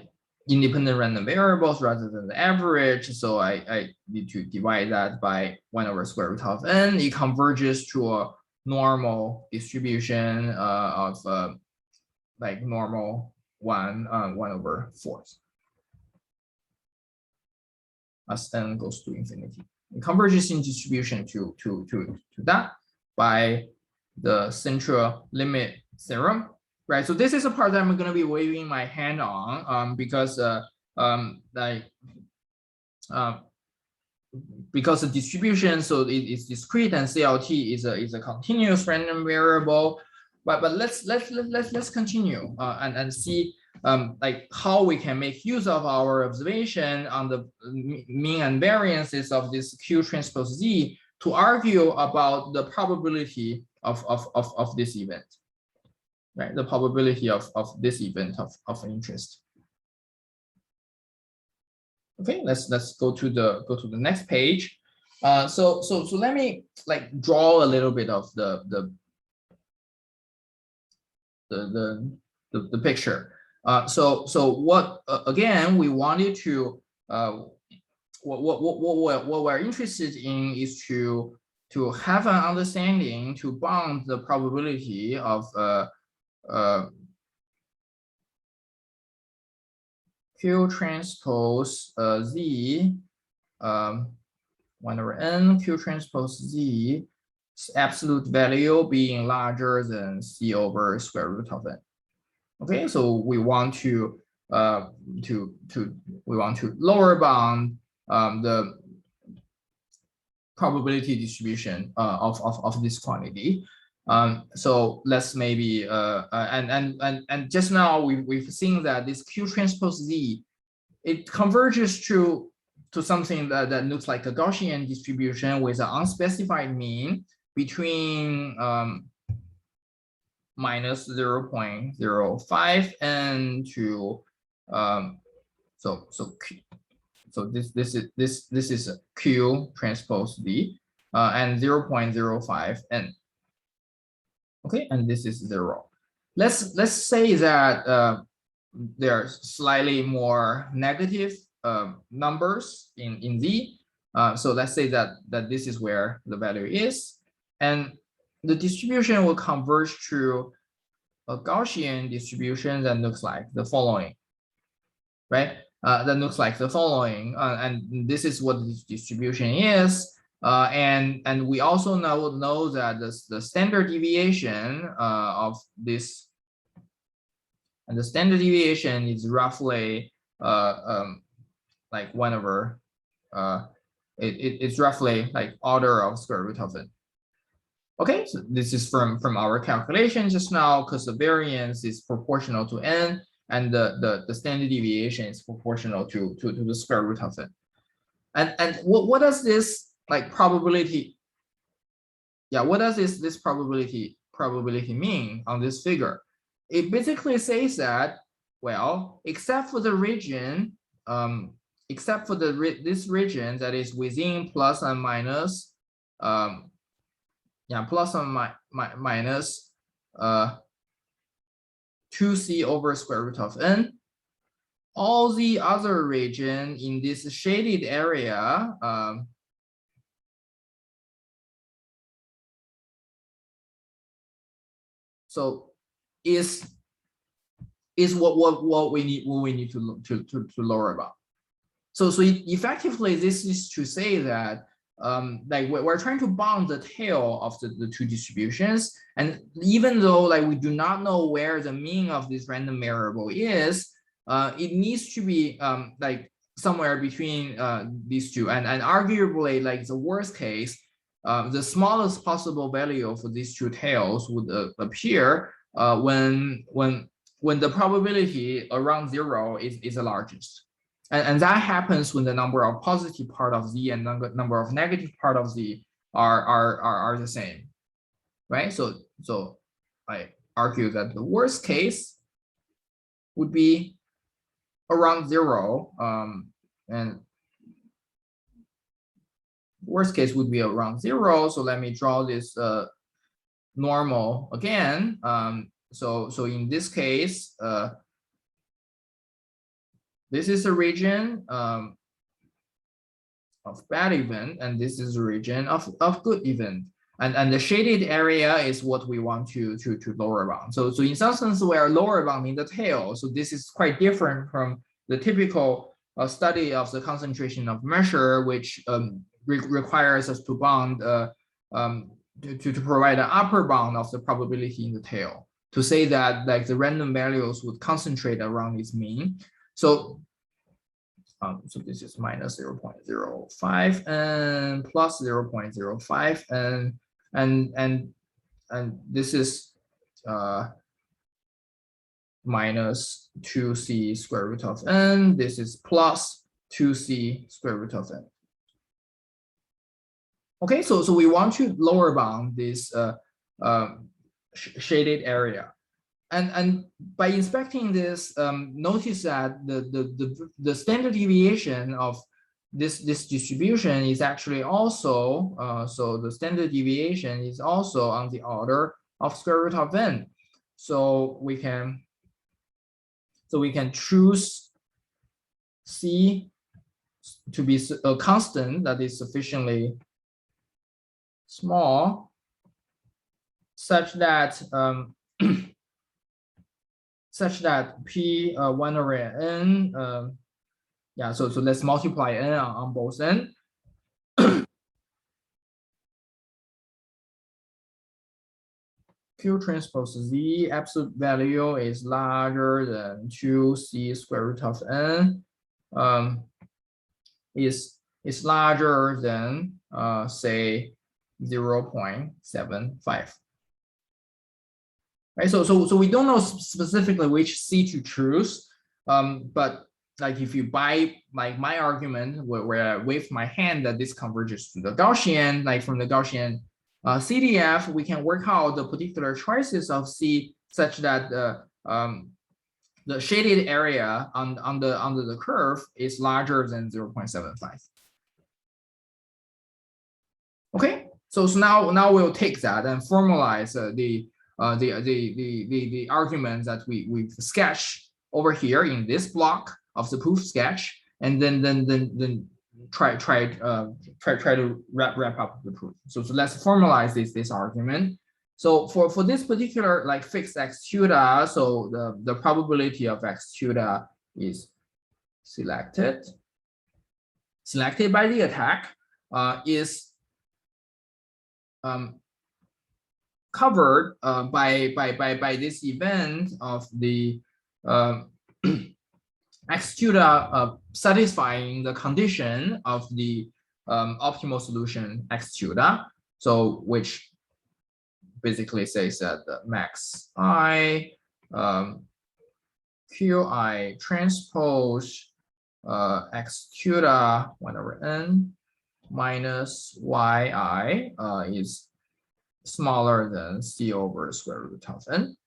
independent random variables rather than the average. So I need to divide that by 1 over square root of n. It converges to a normal distribution of like normal 1 over 4 as n goes to infinity. It converges in distribution to that by the central limit theorem, right? So this is a part that I'm going to be waving my hand on because because the distribution, so it is discrete and CLT is a continuous random variable. But let's continue and see like how we can make use of our observation on the mean and variances of this Q transpose Z to argue about the probability of this event, right? The probability of this event of interest. Okay, let's go to the next page. So let me like draw a little bit of the picture. So what again we wanted to what we're interested in is to have an understanding to bound the probability of Q transpose Z 1 over n Q transpose Z absolute value being larger than C over square root of n. Okay, so we want to lower bound the probability distribution of this quantity. So let's maybe and just now we've seen that this Q transpose Z, it converges to something that looks like a Gaussian distribution with an unspecified mean between minus 0.05 and to so this is a Q transpose V and 0.05 n. Okay, and this is 0. Let's say that there are slightly more negative numbers in Z. So let's say that this is where the value is, and the distribution will converge to a Gaussian distribution that looks like the following, right? That looks like the following, and this is what this distribution is. And we also know that the standard deviation of this, and the standard deviation is roughly like 1 over it's roughly like order of square root of it. Okay, so this is from our calculation just now, because the variance is proportional to n, and the standard deviation is proportional to the square root of it. And what does this like probability? Yeah, what does this probability mean on this figure? It basically says that, well, except for the region, except for this region that is within plus and minus, plus and minus 2c over square root of n. All the other region in this shaded area so is what we need to lower about. So effectively, this is to say that like we're trying to bound the tail of the two distributions, and even though like we do not know where the mean of this random variable is, it needs to be like somewhere between these two, and arguably like the worst case, the smallest possible value for these two tails would appear when the probability around 0 is the largest. And that happens when the number of positive part of Z and number of negative part of Z are the same, right? So I argue that the worst case would be around 0, and worst case would be around 0. So let me draw this normal again. So in this case, this is a region of bad event, and this is a region of good event. And the shaded area is what we want to lower bound. So in some sense, we are lower bounding the tail. So this is quite different from the typical study of the concentration of measure, which requires us to bound to provide an upper bound of the probability in the tail, to say that like the random values would concentrate around its mean. So this is minus 0.05 and plus 0.05 and this is minus 2c square root of n. This is plus 2c square root of n. Okay, so we want to lower bound this shaded area. And by inspecting this, notice that the standard deviation of this distribution is actually also so the standard deviation is also on the order of square root of n. So we can choose c to be a constant that is sufficiently small, such that p 1 over n, yeah, so let's multiply n on both ends. Q transpose z absolute value is larger than 2c square root of n, is larger than say 0.75. Right, so we don't know specifically which c to choose, but like if you buy like my argument where I wave my hand that this converges to the Gaussian, like from the Gaussian CDF, we can work out the particular choices of c such that the shaded area under the curve is larger than 0.75. Okay, so now we'll take that and formalize the arguments that we've sketched over here in this block of the proof sketch, and then try to wrap up the proof. So let's formalize this argument. So for this particular like fixed x theta, so the probability of x theta is selected by the attack is covered by this event of the x theta satisfying the condition of the optimal solution x theta, so which basically says that the max I qi transpose x theta 1 over n minus yi is smaller than c over square root of n,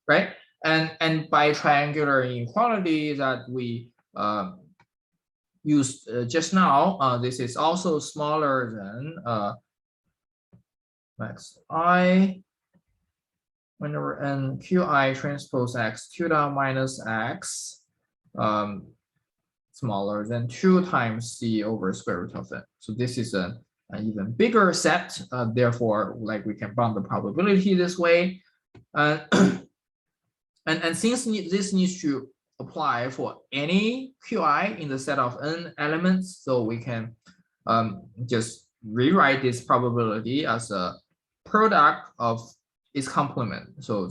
right? And by triangular inequality that we used just now, this is also smaller than max I 1 over n qi transpose x theta minus x smaller than 2 times c over square root of n. So this is an even bigger set. Therefore, like we can bound the probability this way. And since this needs to apply for any qi in the set of n elements, so we can just rewrite this probability as a product of its complement. So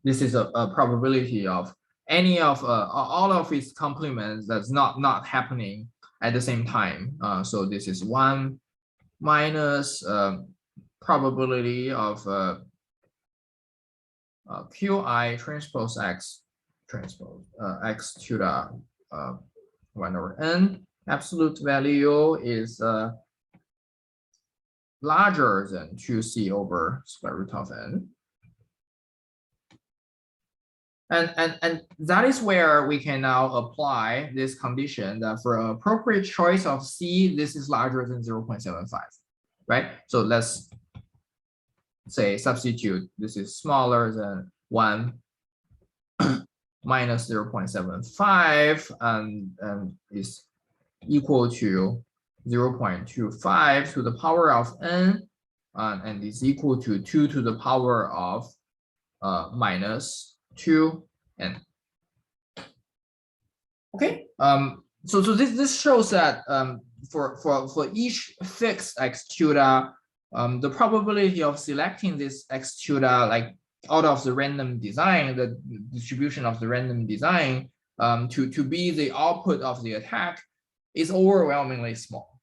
this is a probability of any of all of its complements that's not happening at the same time. So this is 1 minus probability of qi transpose x transpose x theta 1 over n. Absolute value is larger than 2c over square root of n. And that is where we can now apply this condition that for an appropriate choice of c, this is larger than 0.75, right? So let's say substitute this is smaller than 1 minus 0.75 and is equal to 0.25 to the power of n and is equal to 2 to the power of minus 2n. Okay, so this shows that for each fixed x tutor, the probability of selecting this x tutor like out of the random design, the distribution of the random design, to be the output of the attack is overwhelmingly small.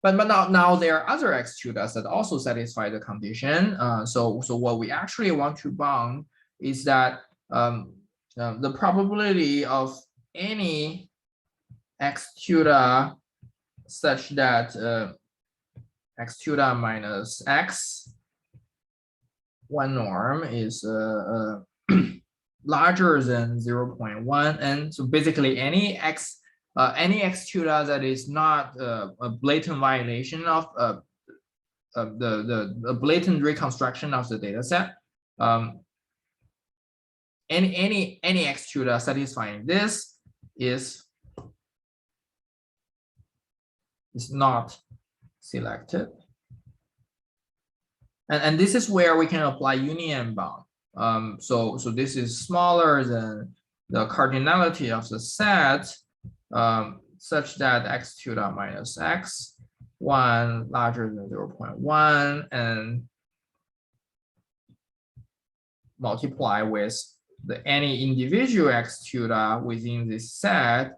But now there are other x tutors that also satisfy the condition. So what we actually want to bound is that the probability of any x tutor such that x tutor minus x one norm is larger than 0.1, and so basically any x tutor that is not a blatant violation of the blatant reconstruction of the data set, any x tutor satisfying this is not selected. And this is where we can apply union bound. So this is smaller than the cardinality of the set, such that x tutor minus x 1 larger than 0.1 and multiply with the any individual x tutor within this set.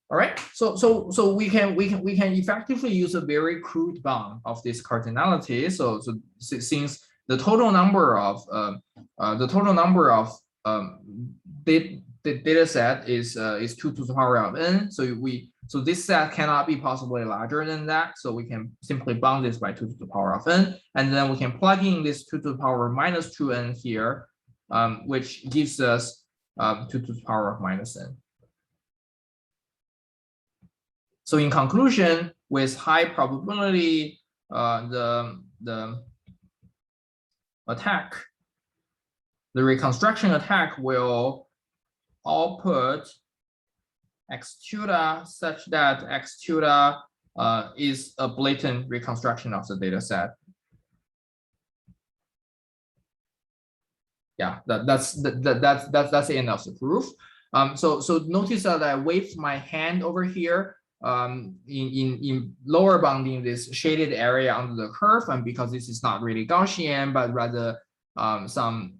All right, so we can effectively use a very crude bound of this cardinality. So since the total number of data set is 2 to the power of n, so this set cannot be possibly larger than that. So we can simply bound this by 2 to the power of n, and then we can plug in this 2 to the power minus 2n here, which gives us 2 to the power of minus n. So in conclusion, with high probability, the reconstruction attack will output x tutor such that x tutor is a blatant reconstruction of the data set. Yeah, that's the end of the proof. So notice that I waved my hand over here. In lower bounding this shaded area under the curve, and because this is not really Gaussian but rather some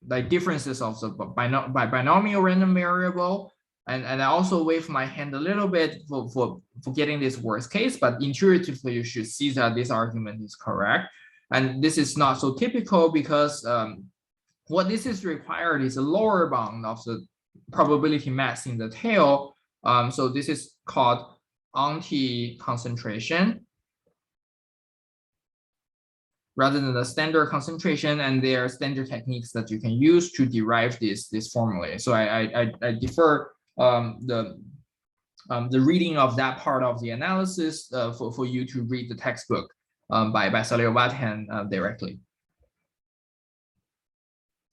like differences of the binomial random variable, and I also wave my hand a little bit for getting this worst case, but intuitively you should see that this argument is correct. And this is not so typical because what this is required is a lower bound of the probability mass in the tail. So this is called anti-concentration rather than the standard concentration, and there are standard techniques that you can use to derive this formula. So I defer the reading of that part of the analysis for you to read the textbook by Salil directly.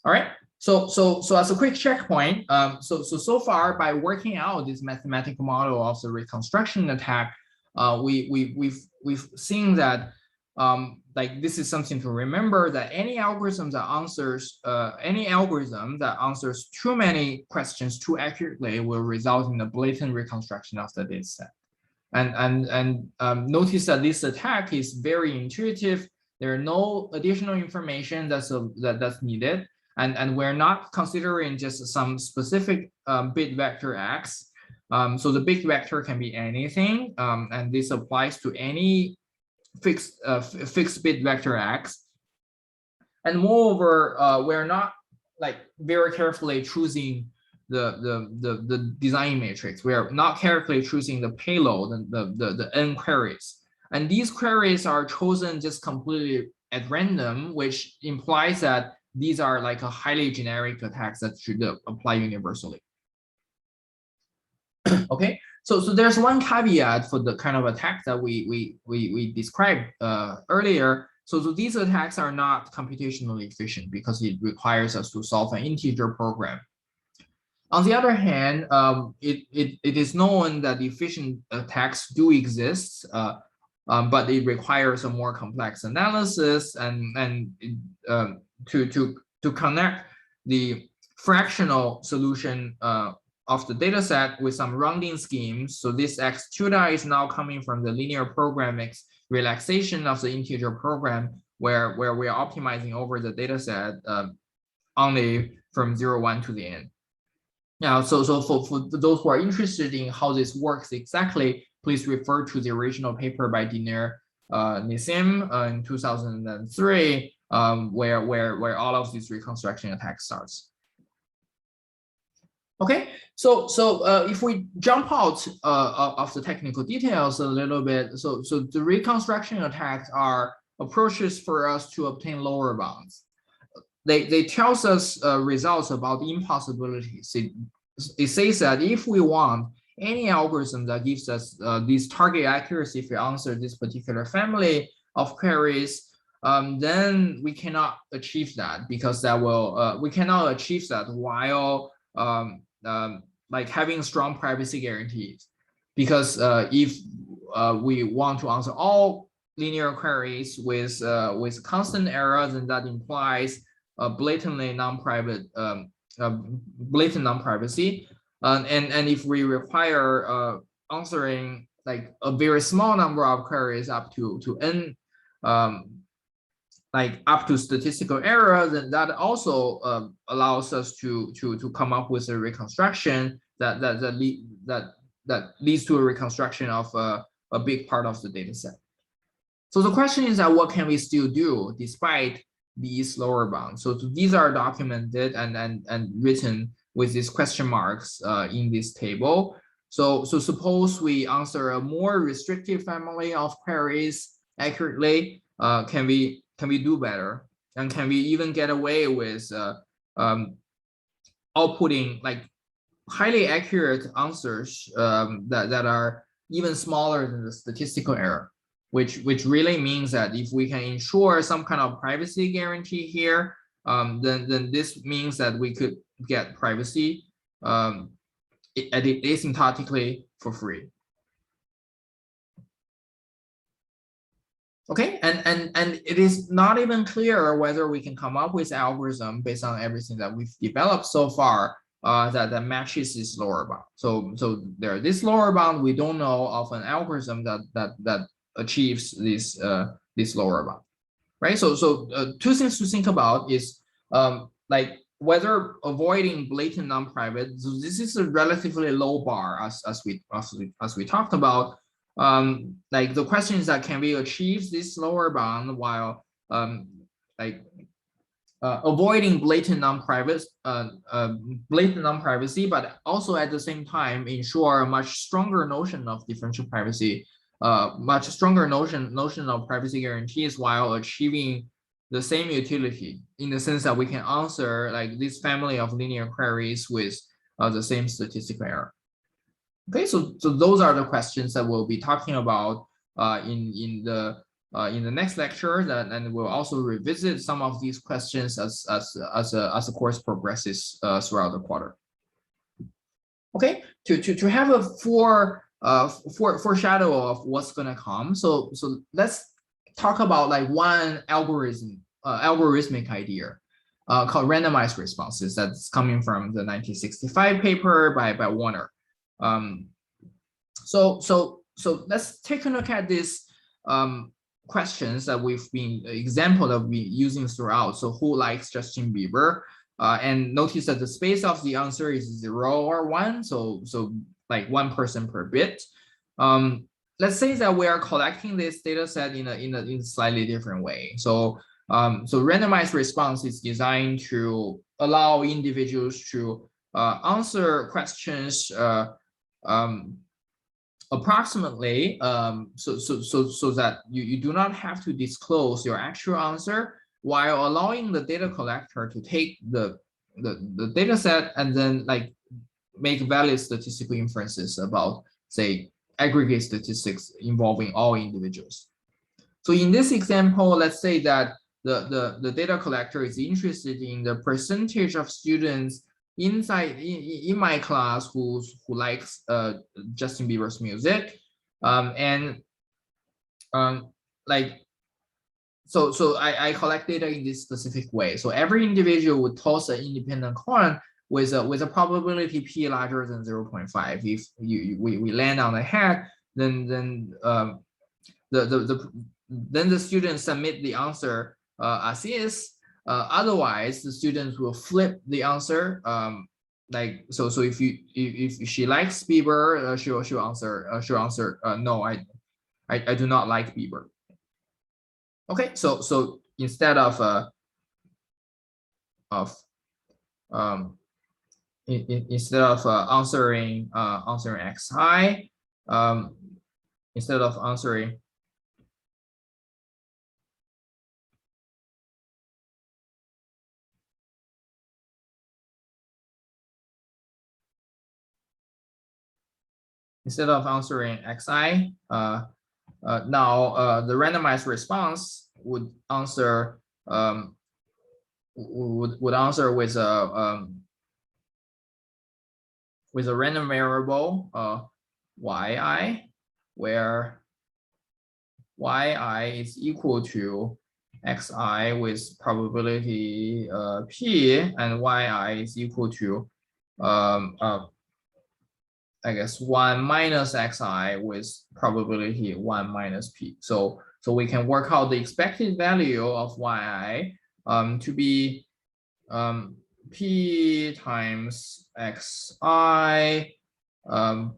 All right. So as a quick checkpoint, so far by working out this mathematical model of the reconstruction attack, we've seen that like this is something to remember, that any algorithm that answers too many questions too accurately will result in a blatant reconstruction of the data set. And notice that this attack is very intuitive. There are no additional information that's needed. And we're not considering just some specific bit vector x. So the bit vector can be anything, and this applies to any fixed bit vector x. And moreover, we're not like very carefully choosing the design matrix. We are not carefully choosing the payload and the n queries. And these queries are chosen just completely at random, which implies that these are like a highly generic attacks that should apply universally. Okay, so there's one caveat for the kind of attack that we described earlier. So these attacks are not computationally efficient because it requires us to solve an integer program. On the other hand, it is known that efficient attacks do exist, but it requires a more complex analysis and to connect the fractional solution of the data set with some rounding schemes. So this X tilde is now coming from the linear programming relaxation of the integer program where we are optimizing over the data set only from 0, 1 to the end. Now, so for those who are interested in how this works exactly, please refer to the original paper by Diner Nissim in 2003, where all of this reconstruction attack starts. Okay, so if we jump out of the technical details a little bit, so the reconstruction attacks are approaches for us to obtain lower bounds. They tells us results about impossibilities. It says that if we want any algorithm that gives us this target accuracy if we answer this particular family of queries, then we cannot achieve that because that will we cannot achieve that while like having strong privacy guarantees. Because if we want to answer all linear queries with constant error, then that implies blatantly non-private blatant non-privacy, and if we require answering like a very small number of queries up to n, like up to statistical error, then that also allows us to come up with a reconstruction that leads to a reconstruction of a big part of the data set. So the question is that what can we still do despite these lower bounds? So these are documented and written with these question marks in this table. So suppose we answer a more restrictive family of queries accurately, can we do better? And can we even get away with outputting like highly accurate answers that are even smaller than the statistical error? Which really means that if we can ensure some kind of privacy guarantee here, then this means that we could get privacy asymptotically for free. Okay, and it is not even clear whether we can come up with an algorithm based on everything that we've developed so far that matches this lower bound. So there, this lower bound, we don't know of an algorithm that achieves this this lower bound, right? So two things to think about is like whether avoiding blatant non-private. So this is a relatively low bar as we talked about. Like the question is that can we achieve this lower bound while like avoiding blatant non-privacy, but also at the same time ensure a much stronger notion of differential privacy, much stronger notion of privacy guarantees while achieving the same utility in the sense that we can answer like this family of linear queries with the same statistical error. Okay, so those are the questions that we'll be talking about in the next lecture, and we'll also revisit some of these questions as the course progresses throughout the quarter. Okay, to have a foreshadow of what's going to come. So let's talk about like one algorithmic idea called randomized responses that's coming from the 1965 paper by Warner. So let's take a look at these questions that we've been example that we've been using throughout. So who likes Justin Bieber? And notice that the space of the answer is 0 or 1. So like one person per bit. Let's say that we are collecting this data set in a slightly different way. So randomized response is designed to allow individuals to answer questions approximately, so that you do not have to disclose your actual answer, while allowing the data collector to take the data set and then like make valid statistical inferences about, say, aggregate statistics involving all individuals. So in this example, let's say that the data collector is interested in the percentage of students inside in my class who likes Justin Bieber's music, like so I collect data in this specific way. So every individual would toss an independent coin with a probability p larger than 0.5. If we land on the head, then the students submit the answer as is. Otherwise, the students will flip the answer. Like so if she likes Bieber, she'll answer no, I do not like Bieber. Okay, so instead of instead of answering xi, instead of answering xi, now the randomized response would answer would answer with a random variable yi, where yi is equal to xi with probability p, and yi is equal to I guess 1 minus xi with probability 1 minus p. So we can work out the expected value of yi to be p times xi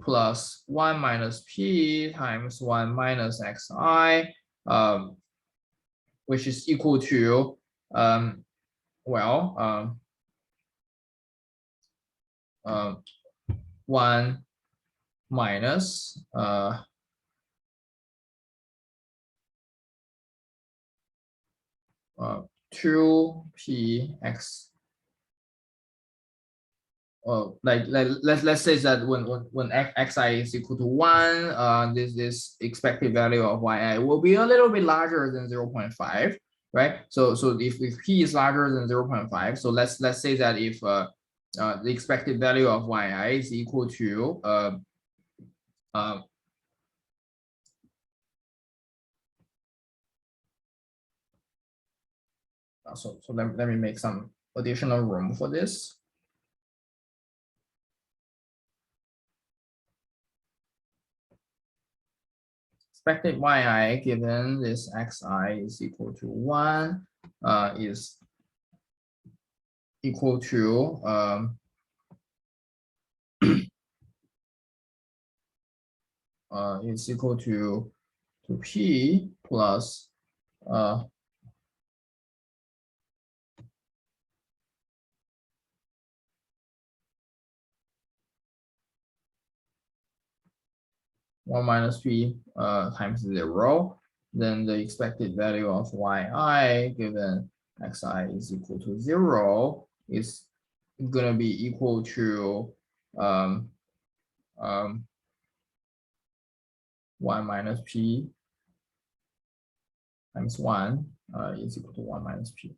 plus 1 minus p times 1 minus xi, which is equal to 1 minus 2px. Let's say that when xi is equal to 1, this expected value of yi will be a little bit larger than 0.5, right? So if p is larger than 0.5, so let's say that if the expected value of yi is equal to so let me make some additional room for this. Expected yi given this xi is equal to 1 is equal to is equal to p plus 1 minus p times 0, then the expected value of yi given xi is equal to 0 is going to be equal to 1 minus p times 1 is equal to 1 minus p.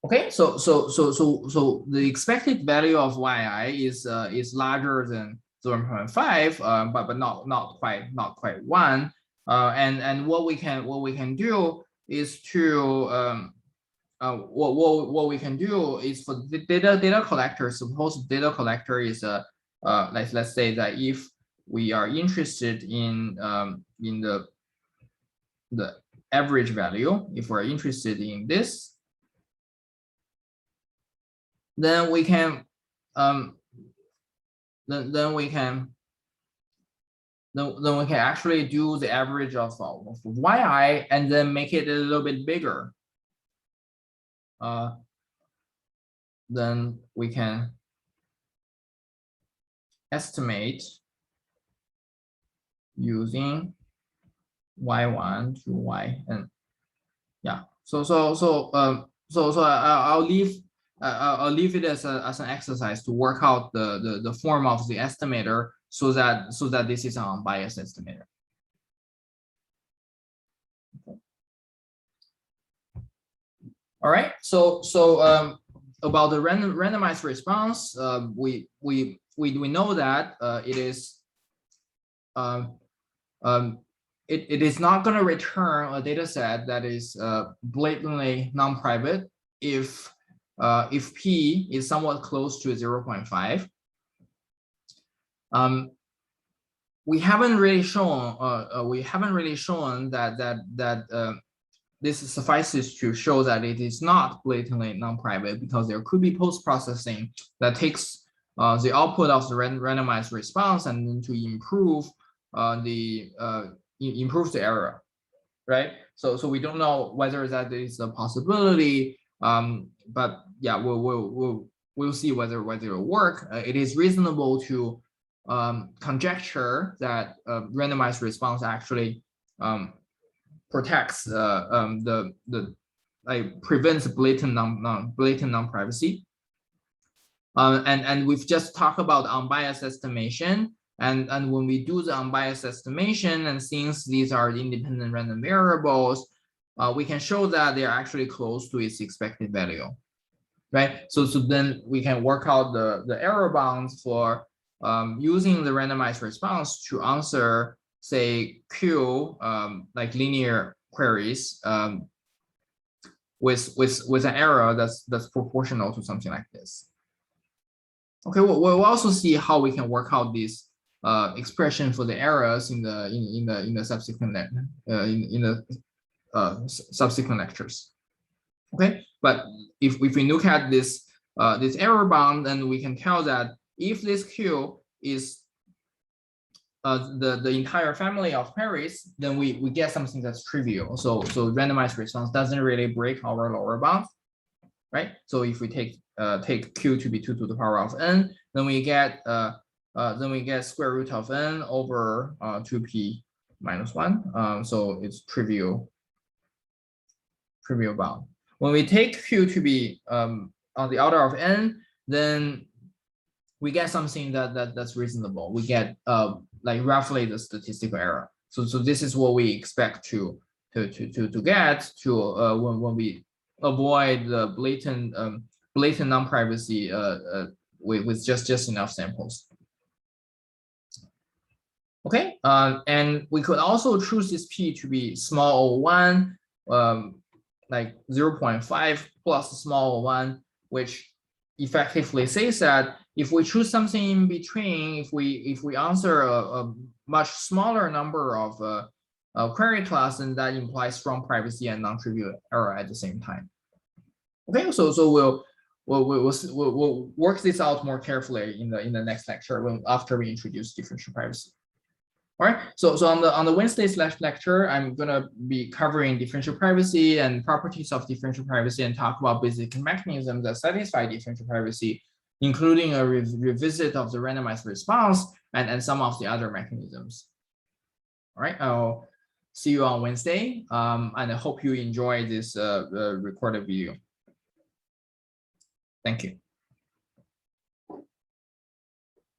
Okay, so the expected value of yi is larger than 0.5, but not quite 1. And what we can do is to what we can do is for the data collector. Suppose data collector is let's say that if we are interested in the average value, if we're interested in this, then we can then we can actually do the average of yi and then make it a little bit bigger. Then we can estimate using y1 to yn. Yeah. So I'll leave I'll leave it as an exercise to work out the form of the estimator so that this is an unbiased estimator. All right. So about the randomized response, we know that it is it is not going to return a data set that is blatantly non-private if p is somewhat close to 0.5. We haven't really shown that this suffices to show that it is not blatantly non-private, because there could be post-processing that takes the output of the randomized response and then to improve the error, right? So we don't know whether that is a possibility, but yeah, we'll see whether it will work. It is reasonable to conjecture that randomized response actually protects prevents blatant non-privacy. And we've just talked about unbiased estimation. And when we do the unbiased estimation, and since these are independent random variables, we can show that they are actually close to its expected value, right? So then we can work out the error bounds for using the randomized response to answer, say, Q like linear queries with an error that's proportional to something like this. Okay, we'll also see how we can work out this expression for the errors in the subsequent subsequent lectures. Okay, but if we look at this this error bound, then we can tell that if this Q is the entire family of queries, then we get something that's trivial. So randomized response doesn't really break our lower bound, right? So if we take Q to be 2 to the power of n, then we get square root of n over 2p minus 1. So it's trivial bound. When we take Q to be on the order of n, then we get something that's reasonable. We get like roughly the statistical error. So this is what we expect to get when we avoid the blatant non-privacy with just enough samples. Okay, and we could also choose this p to be small o1, like 0.5 plus small o1, which effectively says that if we choose something in between, if we answer a much smaller number of query class, then that implies strong privacy and non-trivial error at the same time. Okay, so we'll work this out more carefully in the next lecture after we introduce differential privacy. All right, so on the Wednesday lecture, I'm gonna be covering differential privacy and properties of differential privacy and talk about basic mechanisms that satisfy differential privacy, including a revisit of the randomized response and some of the other mechanisms. All right, I'll see you on Wednesday, and I hope you enjoy this recorded video. Thank you.